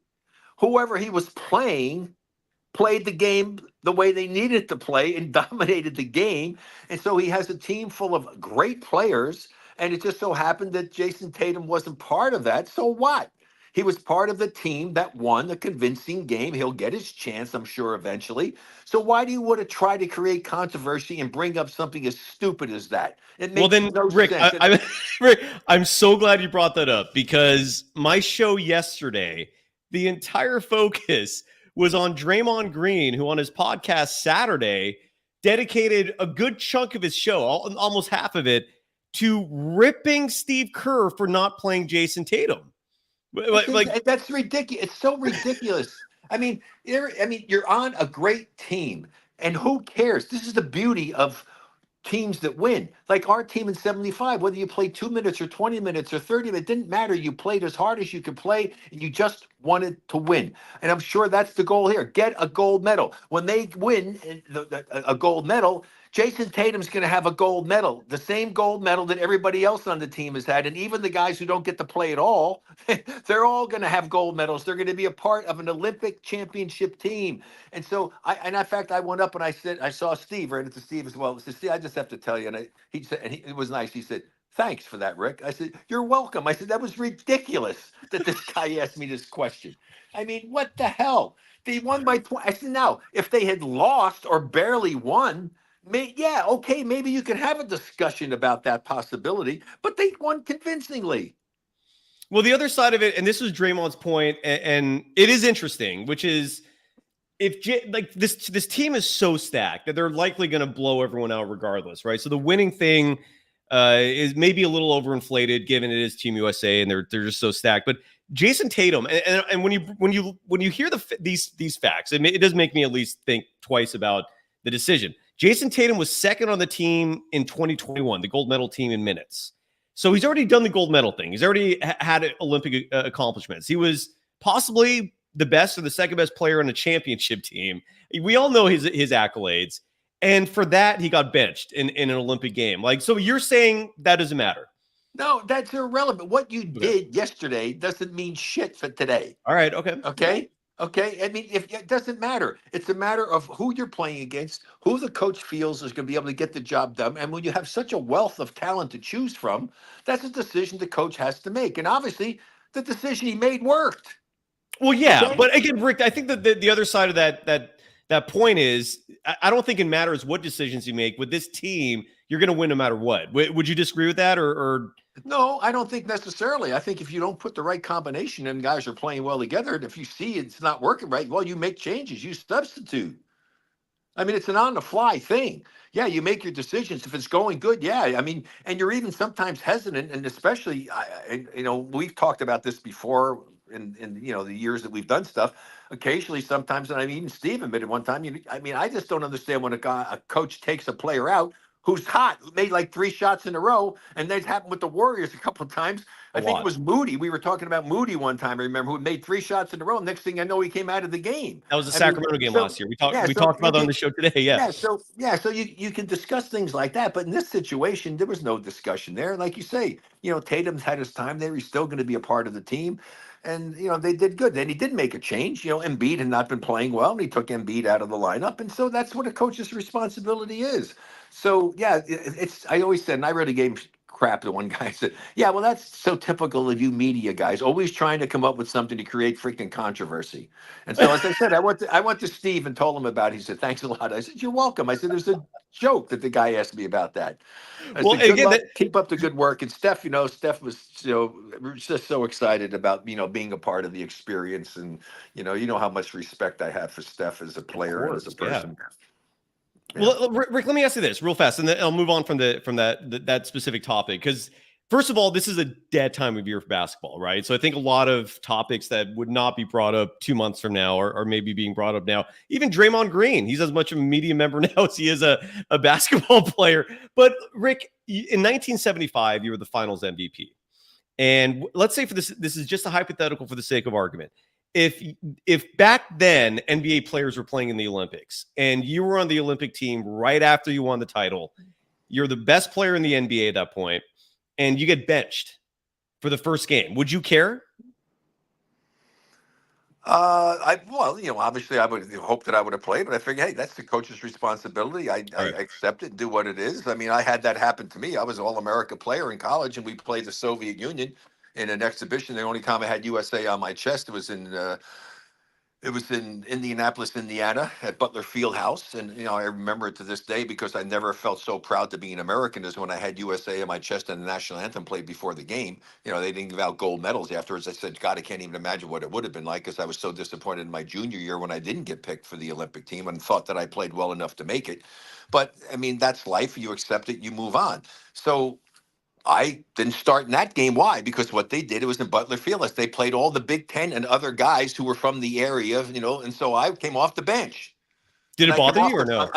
whoever he was played the game the way they needed to play and dominated the game. And so he has a team full of great players. And it just so happened that Jason Tatum wasn't part of that. So what? He was part of the team that won a convincing game. He'll get his chance, I'm sure, eventually. So why do you want to try to create controversy and bring up something as stupid as that? It makes Well, then, no Rick, sense. Rick, I'm so glad you brought that up because my show yesterday, the entire focus was on Draymond Green, who on his podcast Saturday dedicated a good chunk of his show, almost half of it, to ripping Steve Kerr for not playing Jason Tatum. Like That's ridiculous. It's so ridiculous. You're on a great team, and who cares? This is the beauty of teams that win. Like our team in 75, whether you played 2 minutes or 20 minutes or 30 minutes, it didn't matter. You played as hard as you could play, and you just wanted to win. And I'm sure that's the goal here. Get a gold medal. When they win a gold medal, Jason Tatum's going to have a gold medal, the same gold medal that everybody else on the team has had. And even the guys who don't get to play at all, they're all going to have gold medals. They're going to be a part of an Olympic championship team. And so, in fact, I went up and I saw Steve, ran into Steve as well. I said, "Steve, I just have to tell you." And he said, it was nice. He said, "Thanks for that, Rick." I said, "You're welcome." I said, "That was ridiculous that this guy asked me this question. I mean, what the hell? They won by 20. I said, now, if they had lost or barely won, okay, maybe you can have a discussion about that possibility, but they won convincingly." Well, the other side of it, and this was Draymond's point, and it is interesting, which is like this team is so stacked that they're likely going to blow everyone out regardless, right? So the winning thing is maybe a little overinflated given it is Team USA and they're just so stacked. But Jason Tatum, and when you hear these facts, it does make me at least think twice about the decision. Jason Tatum was second on the team in 2021, the gold medal team in minutes. So he's already done the gold medal thing. He's already had Olympic accomplishments. He was possibly the best or the second best player on a championship team. We all know his accolades. And for that, he got benched in an Olympic game. Like, so you're saying that doesn't matter? No, that's irrelevant. What you did yesterday doesn't mean shit for today. All right. Okay. Okay. I mean, if it doesn't matter, it's a matter of who you're playing against, who the coach feels is going to be able to get the job done. And when you have such a wealth of talent to choose from, that's a decision the coach has to make. And obviously, the decision he made worked. Well, yeah, but again, Rick, I think that the other side of that point is I don't think it matters what decisions you make with this team. You're going to win no matter what. Would you disagree with that, or? No, I don't think necessarily. I think if you don't put the right combination and guys are playing well together, and if you see it's not working right, well, you make changes, you substitute. I mean, it's an on-the-fly thing. Yeah, you make your decisions. If it's going good, yeah. I mean, and you're even sometimes hesitant, and especially, we've talked about this before in the years that we've done stuff. Occasionally, sometimes, and I mean, even Steve admitted one time. I just don't understand when a coach takes a player out who's hot, who made like 3 shots in a row, and that happened with the Warriors a couple of times. I think it was Moody. We were talking about Moody one time. I remember, who made 3 shots in a row. Next thing I know, he came out of the game. That was the Sacramento game last year. We talked about that on the show today. Yeah. So you can discuss things like that, but in this situation, there was no discussion there. Like you say, Tatum's had his time there. He's still going to be a part of the team. And, they did good. Then he did make a change. Embiid had not been playing well, and he took Embiid out of the lineup. And so that's what a coach's responsibility is. So, yeah, I always said, and I really gave crap to one guy, said, "Yeah, well, that's so typical of you media guys, always trying to come up with something to create freaking controversy." And so, as I said, I went to Steve and told him about it. He said, "Thanks a lot." I said, "You're welcome." I said, "There's a joke that the guy asked me about that." I said, "Good luck. Keep up the good work." And Steph, Steph was just so excited about being a part of the experience, and you know how much respect I have for Steph as a player and as a person. Yeah. Well, Rick, let me ask you this real fast, and then I'll move on from that specific topic. Because first of all, this is a dead time of year for basketball, right? So I think a lot of topics that would not be brought up 2 months from now are maybe being brought up now. Even Draymond Green, he's as much of a media member now as he is a basketball player. But Rick, in 1975, you were the Finals MVP, and let's say for this is just a hypothetical for the sake of argument. If back then NBA players were playing in the Olympics and you were on the Olympic team right after you won the title, you're the best player in the NBA at that point, and you get benched for the first game, would you care? Obviously I would hope that I would have played, but I figured, hey, that's the coach's responsibility. I accept it and do what it is. I mean, I had that happen to me. I was an All-America player in college, and we played the Soviet Union in an exhibition. The only time I had USA on my chest, it was in Indianapolis, Indiana, at Butler Fieldhouse, and I remember it to this day because I never felt so proud to be an American as when I had USA on my chest and the national anthem played before the game. They didn't give out gold medals afterwards. I said, God, I can't even imagine what it would have been like, because I was so disappointed in my junior year when I didn't get picked for the Olympic team and thought that I played well enough to make it. But I mean, that's life. You accept it, you move on. So I didn't start in that game. Why? Because what they did, it was in Butler Fieldhouse. They played all the Big Ten and other guys who were from the area, and so I came off the bench. Did it bother you or no?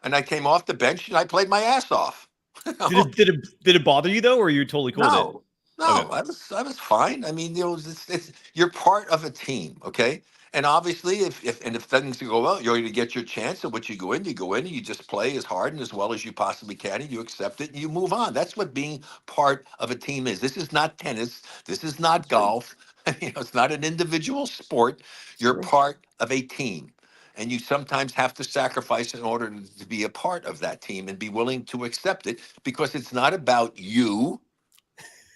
I came off the bench and I played my ass off. Did it bother you though, or are you totally cool with it? No, Okay. I was fine. I mean, you're part of a team, okay? And obviously, if things go well, you're going to get your chance. And what you go in, and you just play as hard and as well as you possibly can, and you accept it and you move on. That's what being part of a team is. This is not tennis. This is not golf. It's not an individual sport. You're part of a team. And you sometimes have to sacrifice in order to be a part of that team and be willing to accept it, because it's not about you.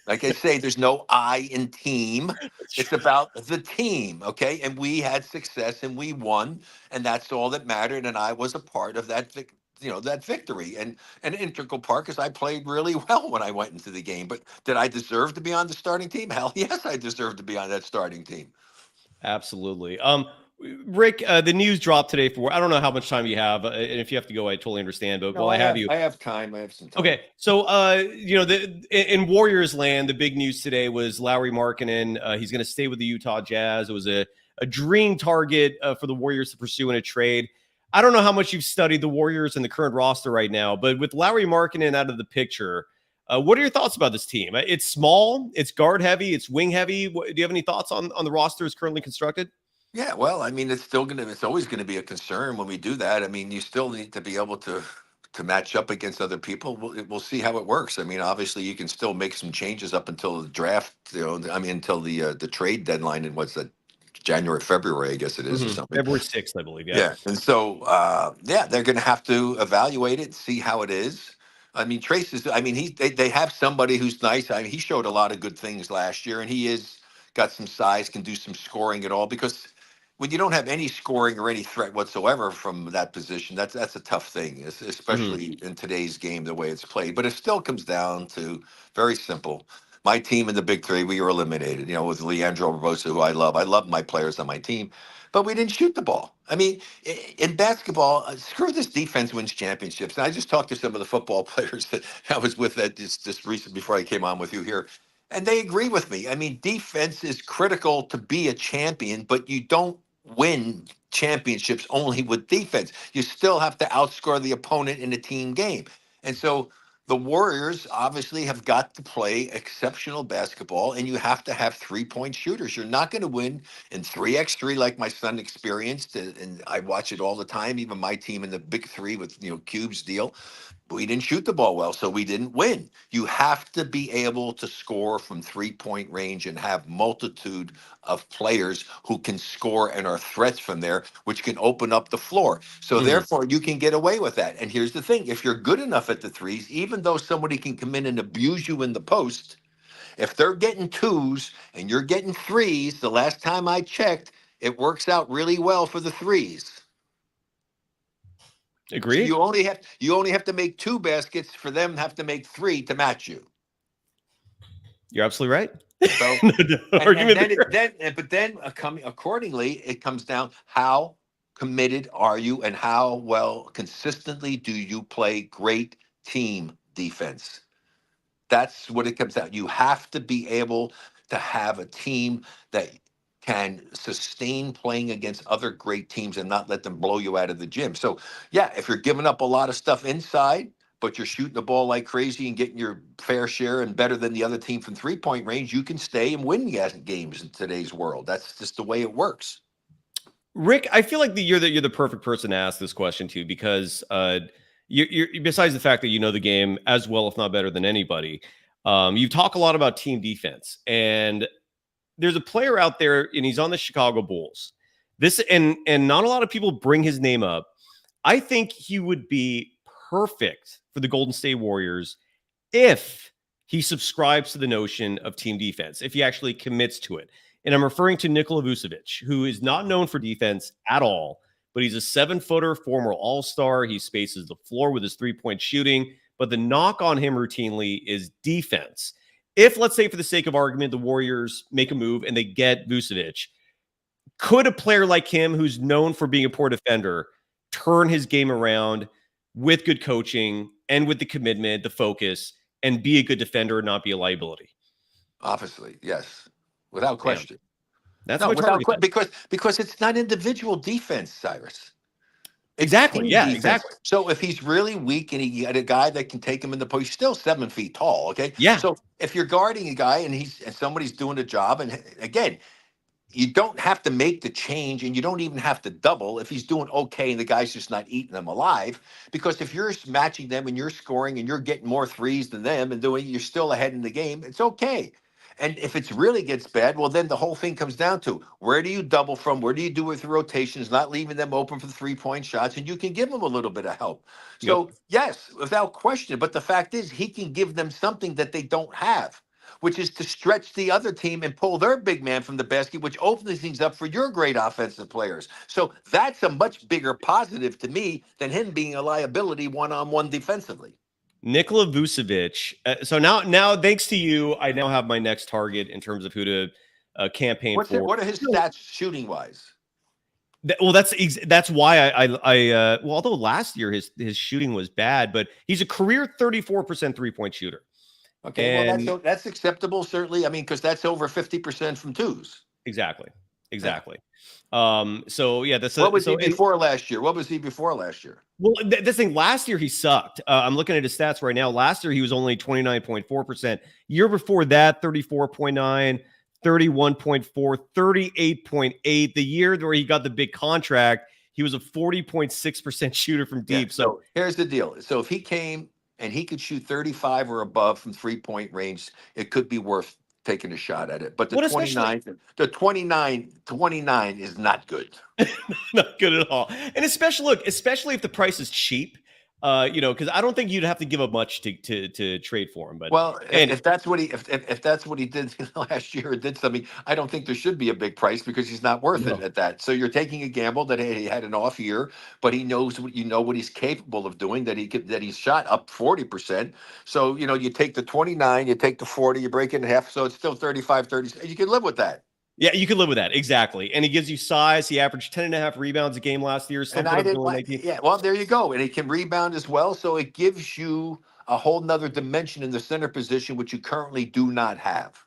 Like I say, there's no I in team. It's about the team, okay? And we had success and we won, and that's all that mattered. And I was a part of that, that victory, and an integral part, because I played really well when I went into the game. But did I deserve to be on the starting team? Hell yes, I deserve to be on that starting team. Absolutely. Rick, the news dropped today I don't know how much time you have, and if you have to go, I totally understand. But No, I have you. I have time. I have some time. Okay, so in Warriors land, the big news today was Lauri Markkanen. He's going to stay with the Utah Jazz. It was a dream target for the Warriors to pursue in a trade. I don't know how much you've studied the Warriors and the current roster right now, but with Lauri Markkanen out of the picture, what are your thoughts about this team? It's small, it's guard heavy, it's wing heavy. Do you have any thoughts on the roster as currently constructed? Yeah, well, I mean, it's always gonna be a concern when we do that. I mean, you still need to be able to match up against other people. We'll see how it works. I mean, obviously, you can still make some changes up until the draft. Until the trade deadline, and what's that? January, February, I guess it is, or something. February 6th, I believe. Yeah, and so they're going to have to evaluate it, see how it is. I mean, Trace is. I mean, they have somebody who's nice. I mean, he showed a lot of good things last year, and he is got some size, can do some scoring at all. Because when you don't have any scoring or any threat whatsoever from that position, that's a tough thing, especially in today's game, the way it's played. But it still comes down to very simple. My team in the Big Three, we were eliminated. With Leandro Barbosa, who I love. I love my players on my team, but we didn't shoot the ball. I mean, in basketball, screw this defense wins championships. And I just talked to some of the football players that I was with that just recent before I came on with you here, and they agree with me. I mean, defense is critical to be a champion, but you don't win championships only with defense. You still have to outscore the opponent in a team game. And so the Warriors obviously have got to play exceptional basketball, and you have to have 3-point shooters. You're not going to win in 3x3 like my son experienced, and I watch it all the time. Even my team in the Big Three with Cube's deal, we didn't shoot the ball well, so we didn't win. You have to be able to score from 3-point range and have multitude of players who can score and are threats from there, which can open up the floor. So therefore, you can get away with that. And here's the thing. If you're good enough at the threes, even though somebody can come in and abuse you in the post, if they're getting twos and you're getting threes, the last time I checked, it works out really well for the threes. Agree. So you only have to make 2 baskets for them to have to make 3 to match you. You're absolutely right. So, accordingly, it comes down how committed are you, and how well consistently do you play great team defense? That's what it comes down. You have to be able to have a team that can sustain playing against other great teams and not let them blow you out of the gym. So, yeah, if you're giving up a lot of stuff inside, but you're shooting the ball like crazy and getting your fair share and better than the other team from 3-point range, you can stay and win games in today's world. That's just the way it works. Rick, I feel like you're the perfect person to ask this question to, because you're besides the fact that you know the game as well, if not better than anybody, you talk a lot about team defense, and there's a player out there, and he's on the Chicago Bulls. This and not a lot of people bring his name up. I think he would be perfect for the Golden State Warriors if he subscribes to the notion of team defense, if he actually commits to it. And I'm referring to Nikola Vucevic, who is not known for defense at all, but he's a 7-footer, former All-Star. He spaces the floor with his 3-point shooting, but the knock on him routinely is defense. If, let's say, for the sake of argument, the Warriors make a move and they get Vucevic, could a player like him, who's known for being a poor defender, turn his game around with good coaching and with the commitment, the focus, and be a good defender and not be a liability? Obviously, yes, without question. That's No, my without target. because it's not individual defense, Cyrus. It's Exactly. team Yeah, defense. exactly. So if he's really weak and he got a guy that can take him in the post, he's still 7 feet tall. Okay. Yeah. So if you're guarding a guy and somebody's doing a job, and again, you don't have to make the change, and you don't even have to double if he's doing okay and the guy's just not eating them alive. Because if you're matching them and you're scoring and you're getting more threes than them and you're still ahead in the game, it's okay. And if it really gets bad, well, then the whole thing comes down to where do you double from? Where do you do it with rotations, not leaving them open for the 3-point shots? And you can give them a little bit of help. So, yes, without question. But the fact is, he can give them something that they don't have, which is to stretch the other team and pull their big man from the basket, which opens things up for your great offensive players. So that's a much bigger positive to me than him being a liability one-on-one defensively. Nikola Vucevic. So now, thanks to you, I now have my next target in terms of who to campaign for. What are his stats shooting wise? Well, that's why well, although last year his shooting was bad, but he's a career 34% 3-point shooter. Okay, well that's acceptable, certainly. I mean, because that's over 50% from twos. Exactly. So yeah, what was he before last year? What was he before last year? Well, this thing last year he sucked. I'm looking at his stats right now. Last year he was only 29.4%. Year before that, 34.9, 31.4, 38.8. The year where he got the big contract, he was a 40.6% shooter from deep. Yeah, so here's the deal. So if he came and he could shoot 35 or above from 3-point range, it could be worth taking a shot at it. But the 29 is not good. Not good at all. And especially if the price is cheap, because I don't think you'd have to give up much to trade for him. But if that's what he did last year or did something, I don't think there should be a big price because he's not worth it at that. So you're taking a gamble that he had an off year, but he knows what he's capable of doing, that he's shot up 40%. So you take the 29, you take the 40, you break it in half, so it's still 35, 30. You can live with that. Yeah, you can live with that. Exactly. And he gives you size. He averaged 10.5 rebounds a game last year. Well, there you go. And he can rebound as well. So it gives you a whole nother dimension in the center position, which you currently do not have.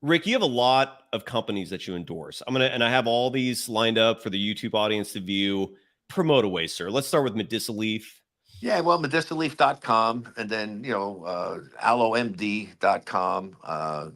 Rick, you have a lot of companies that you endorse. And I have all these lined up for the YouTube audience to view. Promote away, sir. Let's start with Medicaleaf. Yeah, well, Medicaleaf.com, and then, AlloMD.com,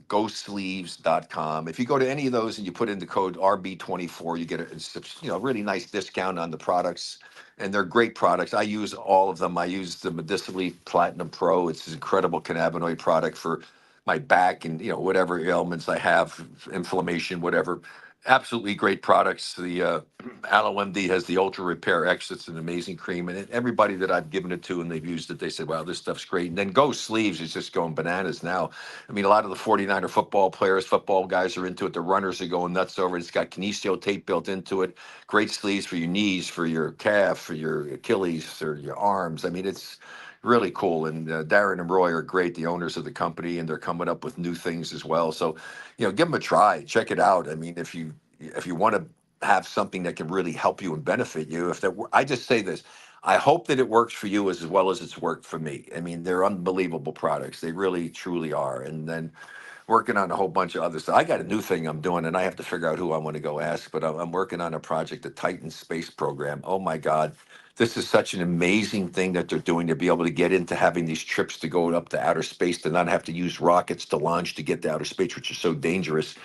GoSleeves.com. If you go to any of those and you put in the code RB24, you get a really nice discount on the products, and they're great products. I use all of them. I use the Medicaleaf Platinum Pro. It's an incredible cannabinoid product for my back and, whatever ailments I have, inflammation, whatever. Absolutely great products. The AlloMD has the Ultra Repair X. It's an amazing cream. And everybody that I've given it to and they've used it, they said, wow, this stuff's great. And then Go Sleeves is just going bananas now. I mean, a lot of the 49er football guys are into it. The runners are going nuts over it. It's got kinesio tape built into it. Great sleeves for your knees, for your calf, for your Achilles, for your arms. I mean, it's really cool. And Darren and Roy are great, the owners of the company, and they're coming up with new things as well. So, give them a try. Check it out. I mean, if you want to have something that can really help you and benefit you. I just say this, I hope that it works for you as well as it's worked for me. I mean, they're unbelievable products. They really, truly are. And then working on a whole bunch of other stuff. I got a new thing I'm doing, and I have to figure out who I want to go ask, but I'm working on a project, the Titan space program. Oh my God. This is such an amazing thing that they're doing to be able to get into having these trips to go up to outer space, to not have to use rockets to launch to get to outer space, which is so dangerous.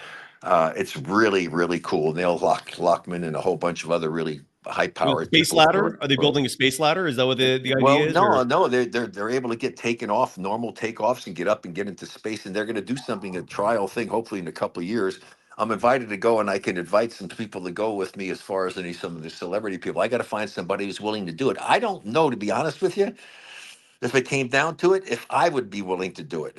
It's really, really cool. Neil Lockman and a whole bunch of other really So high-powered space people. ladder? Are they building a space ladder? Is that what the Well, idea is? no, they're able to get taken off, normal takeoffs, and get up and get into space, and they're going to do something, a trial thing, hopefully in a couple of years. I'm invited to go, and I can invite some people to go with me as far as some of the celebrity people. I got to find somebody who's willing to do it. I don't know, to be honest with you, if it came down to it, if I would be willing to do it,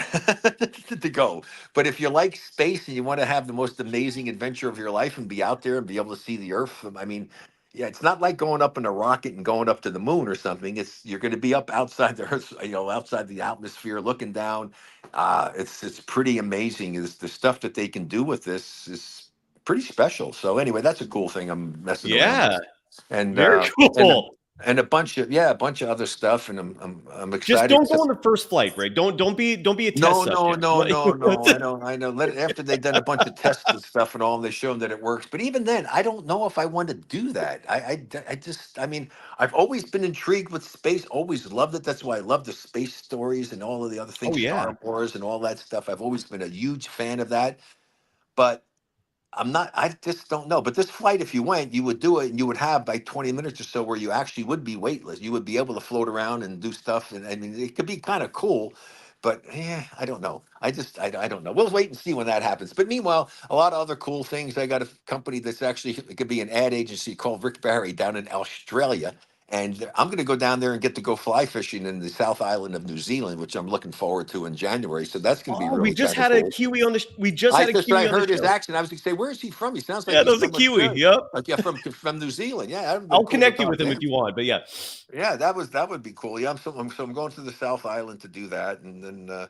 to go. But if you like space and you want to have the most amazing adventure of your life and be out there and be able to see the Earth, I mean, yeah, it's not like going up in a rocket and going up to the moon or something. You're going to be up outside the Earth, outside the atmosphere, looking down. It's pretty amazing. The stuff that they can do with this is pretty special. So anyway, that's a cool thing I'm messing around Yeah, with. And very and cool. and a bunch of other stuff, and I'm Just excited. don't go on the first flight, right? Don't be a test No, subject. no. I know. After they've done a bunch of tests and stuff and all, and they show them that it works. But even then, I don't know if I want to do that. I mean, I've always been intrigued with space. Always loved it. That's why I love the space stories and all of the other Oh things, yeah. Star Wars and all that stuff. I've always been a huge fan of that. But I just don't know. But this flight, if you went, you would do it and you would have like 20 minutes or so where you actually would be weightless. You would be able to float around and do stuff. And I mean, it could be kind of cool, but I don't know. I don't know. We'll wait and see when that happens. But meanwhile, a lot of other cool things. I got a company that's actually, it could be an ad agency called Rick Barry down in Australia. And I'm going to go down there and get to go fly fishing in the South Island of New Zealand, which I'm looking forward to in January. So that's going to be Oh, we really just kind of had a cool. Kiwi on the. We just I had a just I Kiwi on the heard his show. accent. I was gonna say, where is he from? He sounds like Yeah, he's that was a from Kiwi. Australia. Yep. Like from New Zealand. Yeah, that would be I'll cool to connect you talk with to him if you want. But yeah. Yeah, that would be cool. Yeah, I'm going to the South Island to do that, and then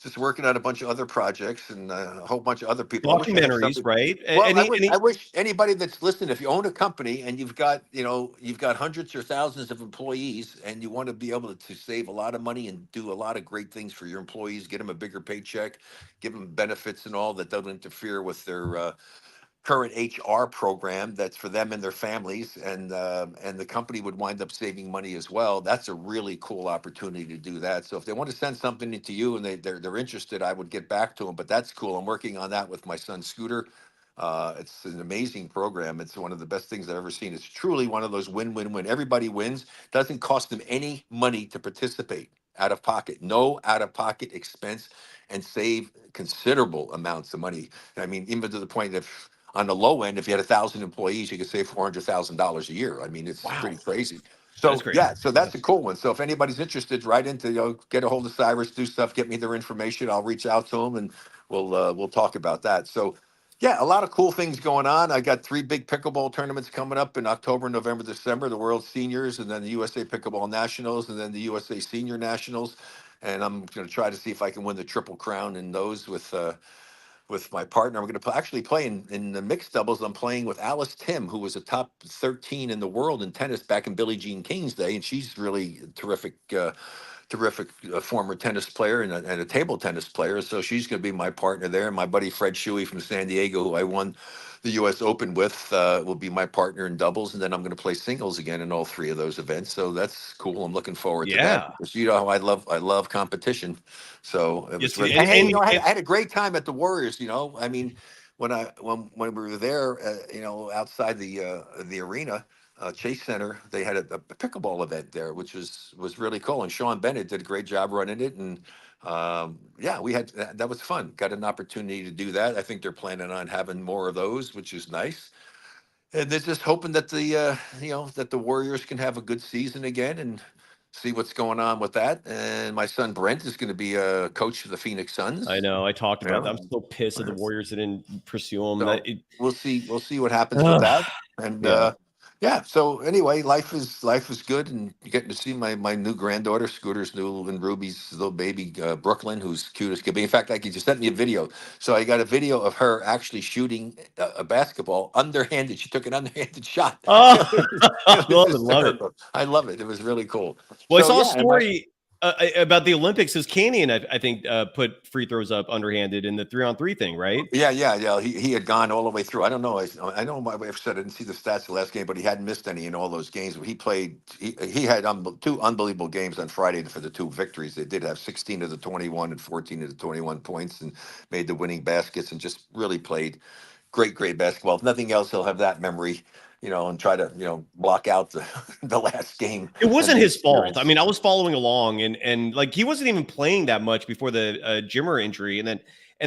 just working on a bunch of other projects and a whole bunch of other people. I wish I had Documentaries, something. right? Well, Any I wish anybody that's listening, if you own a company and you've got hundreds or thousands of employees, and you want to be able to save a lot of money and do a lot of great things for your employees, get them a bigger paycheck, give them benefits and all that don't interfere with their current HR program that's for them and their families, and the company would wind up saving money as well. That's a really cool opportunity to do that. So if they want to send something to you and they're interested, I would get back to them. But that's cool. I'm working on that with my son Scooter. It's an amazing program. It's one of the best things I've ever seen. It's truly one of those win-win-win. Everybody wins. Doesn't cost them any money to participate out of pocket. No out of pocket expense, and save considerable amounts of money. I mean, even to the point that on the low end, if you had 1,000 employees, you could save $400,000 a year. I mean, it's pretty crazy. That's So great. yeah, so that's a cool one. So if anybody's interested, write into get a hold of Cyrus, do stuff, get me their information. I'll reach out to them and we'll talk about that. So yeah, a lot of cool things going on. I got 3 big pickleball tournaments coming up in October, November, December. The World Seniors, and then the USA Pickleball Nationals, and then the USA Senior Nationals. And I'm going to try to see if I can win the Triple Crown in those with my partner. I'm going to actually play in the mixed doubles. I'm playing with Alice Tim, who was a top 13 in the world in tennis back in Billie Jean King's day, and she's really terrific. Terrific former tennis player and a table tennis player. So she's going to be my partner there. And my buddy Fred Shuey from San Diego, who I won the U.S. Open with, will be my partner in doubles. And then I'm going to play singles again in all 3 of those events. So that's cool. I'm looking forward to that. Yeah. Because you know how I love competition. So it was Yes, really. and, And hey, and, I and had a great time at the Warriors. I mean, when we were there, outside the arena. Chase Center, they had a pickleball event there, which was really cool. And Sean Bennett did a great job running it. And yeah, we had that was fun. Got an opportunity to do that. I think they're planning on having more of those, which is nice. And they're just hoping that the Warriors can have a good season again and see what's going on with that. And my son Brent is going to be a coach for the Phoenix Suns. I know I talked about that. Yeah. I'm so pissed at the Warriors that didn't pursue him. So we'll see what happens with that. And yeah. Yeah. So anyway, life is good, and you getting to see my new granddaughter, Scooter's new and Ruby's little baby, Brooklyn, who's cute as could be. In fact, like you just sent me a video, so I got a video of her actually shooting a basketball underhanded. She took an underhanded shot. Oh, It was love it, love it. hysterical. I love it. It was really cool. Well, I So saw a yeah, and my story about the Olympics. Says Canyon, I think, put free throws up underhanded in the 3-on-3 thing, right? yeah. He had gone all the way through. I don't know. I know my wife said I didn't see the stats the last game, but he hadn't missed any in all those games. He played. He had two unbelievable games on Friday for the two victories. They did have 16 of the 21 and 14 of the 21 points, and made the winning baskets, and just really played great basketball. If nothing else, he'll have that memory, and try to block out the the last game It and wasn't the his fault. I experience. mean, I was following along, and like he wasn't even playing that much before the Jimmer injury, and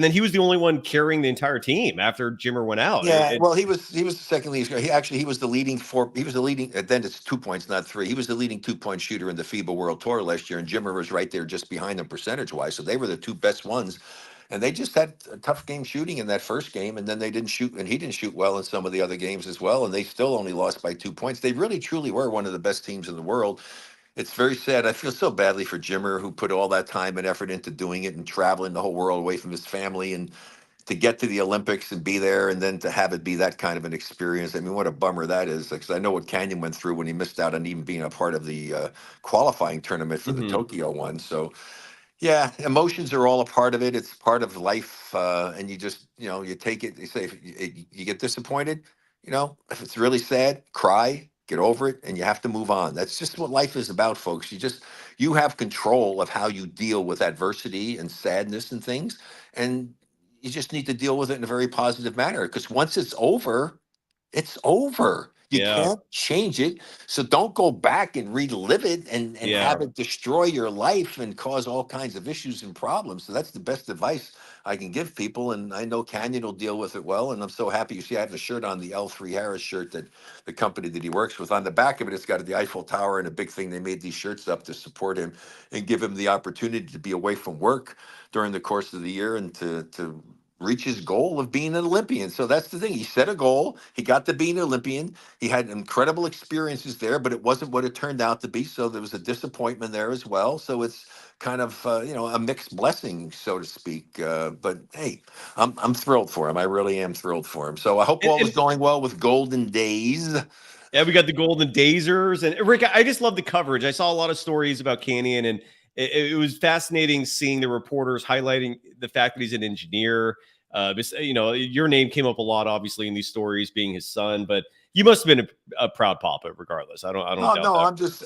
then he was the only one carrying the entire team after Jimmer went out. Yeah, well, he was the second leading scorer. He was the leading four. He was the leading. Then it's 2 points, not three. He was the leading 2 point shooter in the FIBA World Tour last year, and Jimmer was right there, just behind him percentage wise. So they were the two best ones, and they just had a tough game shooting in that first game, and then they didn't shoot, and he didn't shoot well in some of the other games as well, and they still only lost by 2 points. They really truly were one of the best teams in the world. It's very sad. I feel so badly for Jimmer, who put all that time and effort into doing it and traveling the whole world away from his family, and to get to the Olympics and be there, and then to have it be that kind of an experience. I mean, what a bummer that is, because I know what Canyon went through when he missed out on even being a part of the qualifying tournament for the Mhm. Tokyo one. So yeah, emotions are all a part of it. It's part of life, and you just, you take it. They say if you get disappointed, if it's really sad, cry, get over it, and you have to move on. That's just what life is about, folks. You have control of how you deal with adversity and sadness and things, and you just need to deal with it in a very positive manner. Because once it's over. You Yeah, can't change it. So don't go back and relive it and yeah. have it destroy your life and cause all kinds of issues and problems. So that's the best advice I can give people. And I know Canyon will deal with it well. And I'm so happy. You see, I have the shirt on, the L3 Harris shirt, that the company that he works with. On the back of it, it's got the Eiffel Tower and a big thing. They made these shirts up to support him and give him the opportunity to be away from work during the course of the year, and to reach his goal of being an Olympian. So that's the thing. He set a goal. He got to be an Olympian. He had incredible experiences there, but it wasn't what it turned out to be. So there was a disappointment there as well. So it's kind of a mixed blessing, so to speak. But hey, I'm thrilled for him. I really am thrilled for him. So I hope And, all is and going well with Golden Days. yeah, we got the Golden Dazers, and Rick, I just love the coverage. I saw a lot of stories about Canyon, and it was fascinating seeing the reporters highlighting the fact that he's an engineer. Your name came up a lot, obviously, in these stories, being his son, but you must have been a proud papa, regardless. I don't Oh doubt no,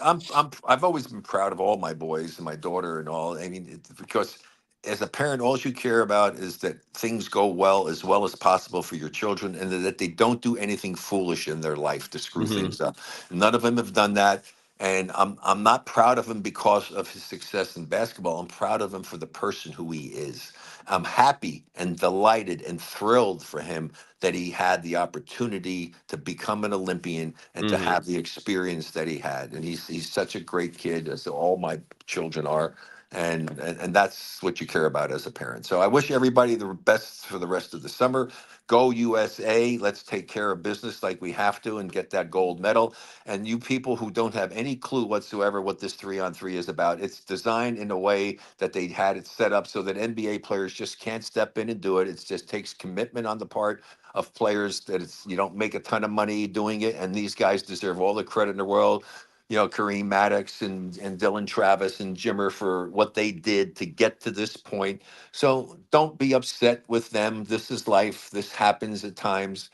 that. I've always been proud of all my boys and my daughter and all. I mean, because as a parent, all you care about is that things go well as possible for your children, and that they don't do anything foolish in their life to screw Hmm. things up. None of them have done that, and I'm not proud of him because of his success in basketball. I'm proud of him for the person who he is. I'm happy and delighted and thrilled for him that he had the opportunity to become an Olympian and to Hmm. have the experience that he had. And he's such a great kid, as all my children are. And that's what you care about as a parent. So I wish everybody the best for the rest of the summer. Go USA. Let's take care of business like we have to and get that gold medal. And you people who don't have any clue whatsoever what this 3-on-3 is about, it's designed in a way that they had it set up so that NBA players just can't step in and do it. It just takes commitment on the part of players, that you don't make a ton of money doing it. And these guys deserve all the credit in the world. Kareem Maddox and Dylan Travis and Jimmer, for what they did to get to this point. So don't be upset with them. This is life. This happens at times.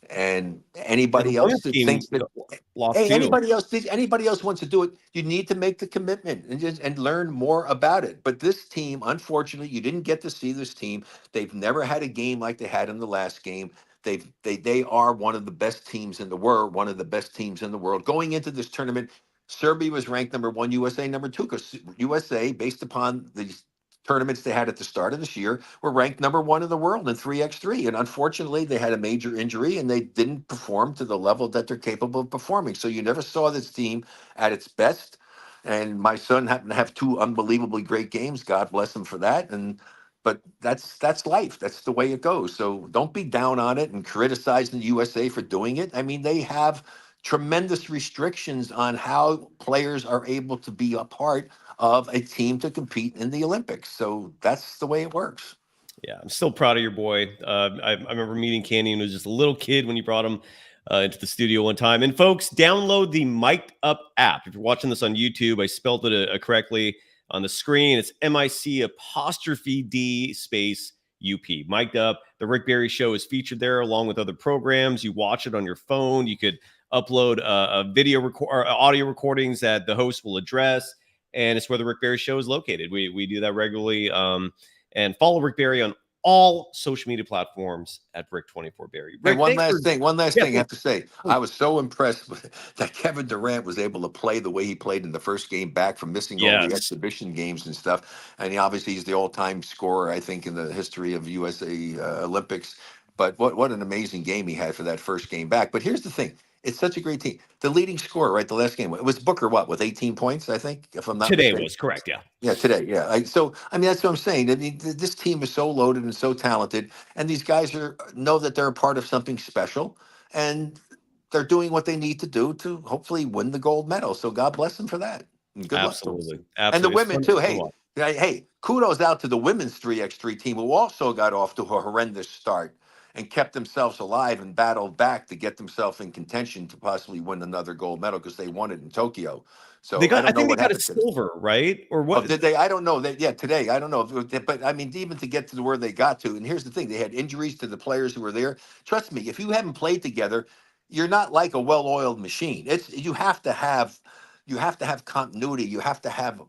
And Yeah, the anybody else women's that team thinks that, lost hey, too. anybody else wants to do it, you need to make the commitment and learn more about it. But this team, unfortunately, you didn't get to see this team. They've never had a game like they had in the last game. They are one of the best teams in the world, one of the best teams in the world. Going into this tournament, Serbia was ranked number one, USA number two, because USA, based upon the tournaments they had at the start of this year, were ranked number one in the world in 3x3. And unfortunately, they had a major injury and they didn't perform to the level that they're capable of performing. So you never saw this team at its best. And my son happened to have two unbelievably great games. God bless him for that. But that's life. That's the way it goes. So don't be down on it and criticizing the USA for doing it. I mean, they have tremendous restrictions on how players are able to be a part of a team to compete in the Olympics. So that's the way it works. Yeah, I'm still proud of your boy. I remember meeting Candy when he was just a little kid when you brought him into the studio one time. And folks, download the Mic'd Up app. If you're watching this on YouTube, I spelled it correctly on the screen. It's MIC''D space UP. Mic'd Up. The Rick Barry Show is featured there along with other programs. You watch it on your phone. You could upload a video or audio recordings that the host will address. And it's where the Rick Barry Show is located. We do that regularly. And follow Rick Barry on all social media platforms at Rick24Barry. Rick, one last thing I have to say. Oh. I was so impressed that Kevin Durant was able to play the way he played in the first game back from missing all the exhibition games and stuff. And he's the all-time scorer, I think, in the history of USA Olympics. But what an amazing game he had for that first game back. But here's the thing. It's such a great team. The leading scorer, right, the last game, it was Booker, with 18 points, I think, if I'm not mistaken. Today was correct, yeah. Yeah, today, yeah. That's what I'm saying. I mean, this team is so loaded and so talented, and these guys know that they're a part of something special, and they're doing what they need to do to hopefully win the gold medal. So God bless them for that. And good luck to them. Absolutely. And the women, too. Hey, kudos out to the women's 3x3 team, who also got off to a horrendous start and kept themselves alive and battled back to get themselves in contention to possibly win another gold medal because they won it in Tokyo. So I think they got a silver, right? Or what? Oh, did they? I don't know. Today. I don't know. But I mean, even to get to where they got to, and here's the thing: they had injuries to the players who were there. Trust me, if you haven't played together, you're not like a well-oiled machine. You have to have continuity. You have to have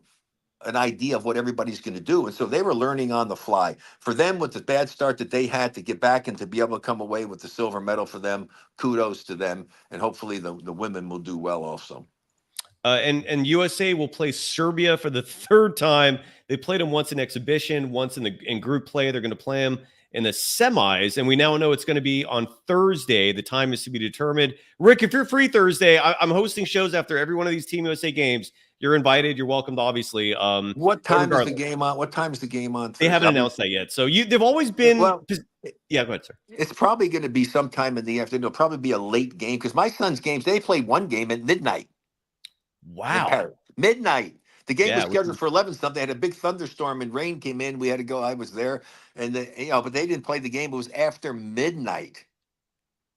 an idea of what everybody's going to do. And so they were learning on the fly. For them, with the bad start that they had, to get back and to be able to come away with the silver medal for them, kudos to them. And hopefully the women will do well also. And USA will play Serbia for the third time. They played them once in exhibition, once in group play. They're going to play them in the semis, and we now know it's going to be on Thursday. The time is to be determined. Rick, if you're free Thursday, I'm hosting shows after every one of these Team USA games. You're invited. You're welcomed, obviously. What time is the game on? What time is the game on Thursday? They haven't announced that yet. So they've always been. Yeah, go ahead, sir. It's probably going to be sometime in the afternoon. It'll probably be a late game because my son's games, they played one game at midnight. Wow. Midnight. The game was scheduled for 11 something. They had a big thunderstorm and rain came in. We had to go. I was there, and but they didn't play the game. It was after midnight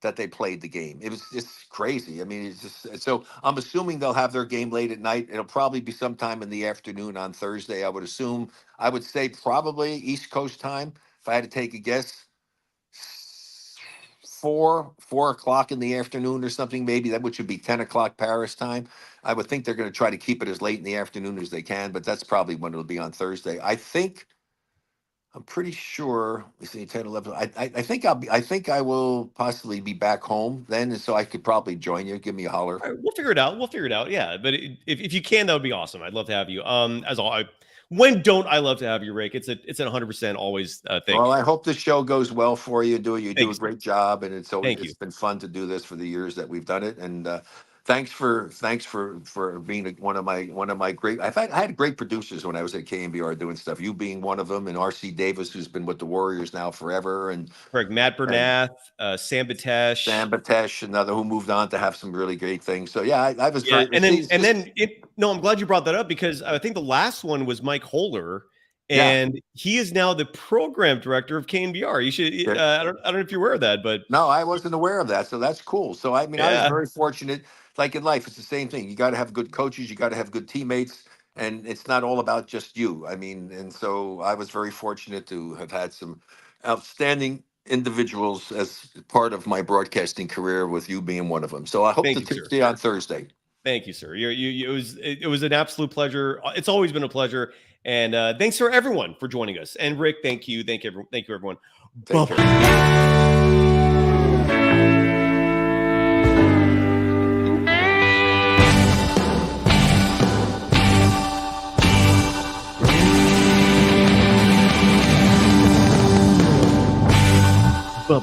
that they played the game. It was just crazy. I mean, it's just so. I'm assuming they'll have their game late at night. It'll probably be sometime in the afternoon on Thursday. I would assume. I would say probably East Coast time. If I had to take a guess, 4 o'clock in the afternoon or something, maybe which would be 10 o'clock Paris time. I would think they're going to try to keep it as late in the afternoon as they can, but that's probably when it'll be on Thursday. I'm pretty sure. We see 10, 11. I think I will possibly be back home then, so I could probably join you. Give me a holler. All right, we'll figure it out. Yeah, but if you can, that would be awesome. I'd love to have you. When don't I love to have you, Rick? It's an 100% always thing. Well, I hope the show goes well for you. You do a great job, and it's been fun to do this for the years that we've done it. And thanks for being one of my great. I had great producers when I was at KMBR doing stuff. You being one of them, and RC Davis, who's been with the Warriors now forever, and correct. Matt Bernath, Sam Batesh, another who moved on to have some really great things. So yeah, I was very. I'm glad you brought that up because I think the last one was Mike Holler. And he is now the program director of KNBR. You should. I don't know if you're aware of that, but no, I wasn't aware of that. So that's cool. So I mean, I was very fortunate. Like in life, it's the same thing. You got to have good coaches. You got to have good teammates, and it's not all about just you. I mean, and so I was very fortunate to have had some outstanding individuals as part of my broadcasting career, with you being one of them. So I hope to see you on Thursday. Thank you, sir. It was an absolute pleasure. It's always been a pleasure. And thanks for everyone for joining us. And Rick, thank you. Thank you, everyone. Bye.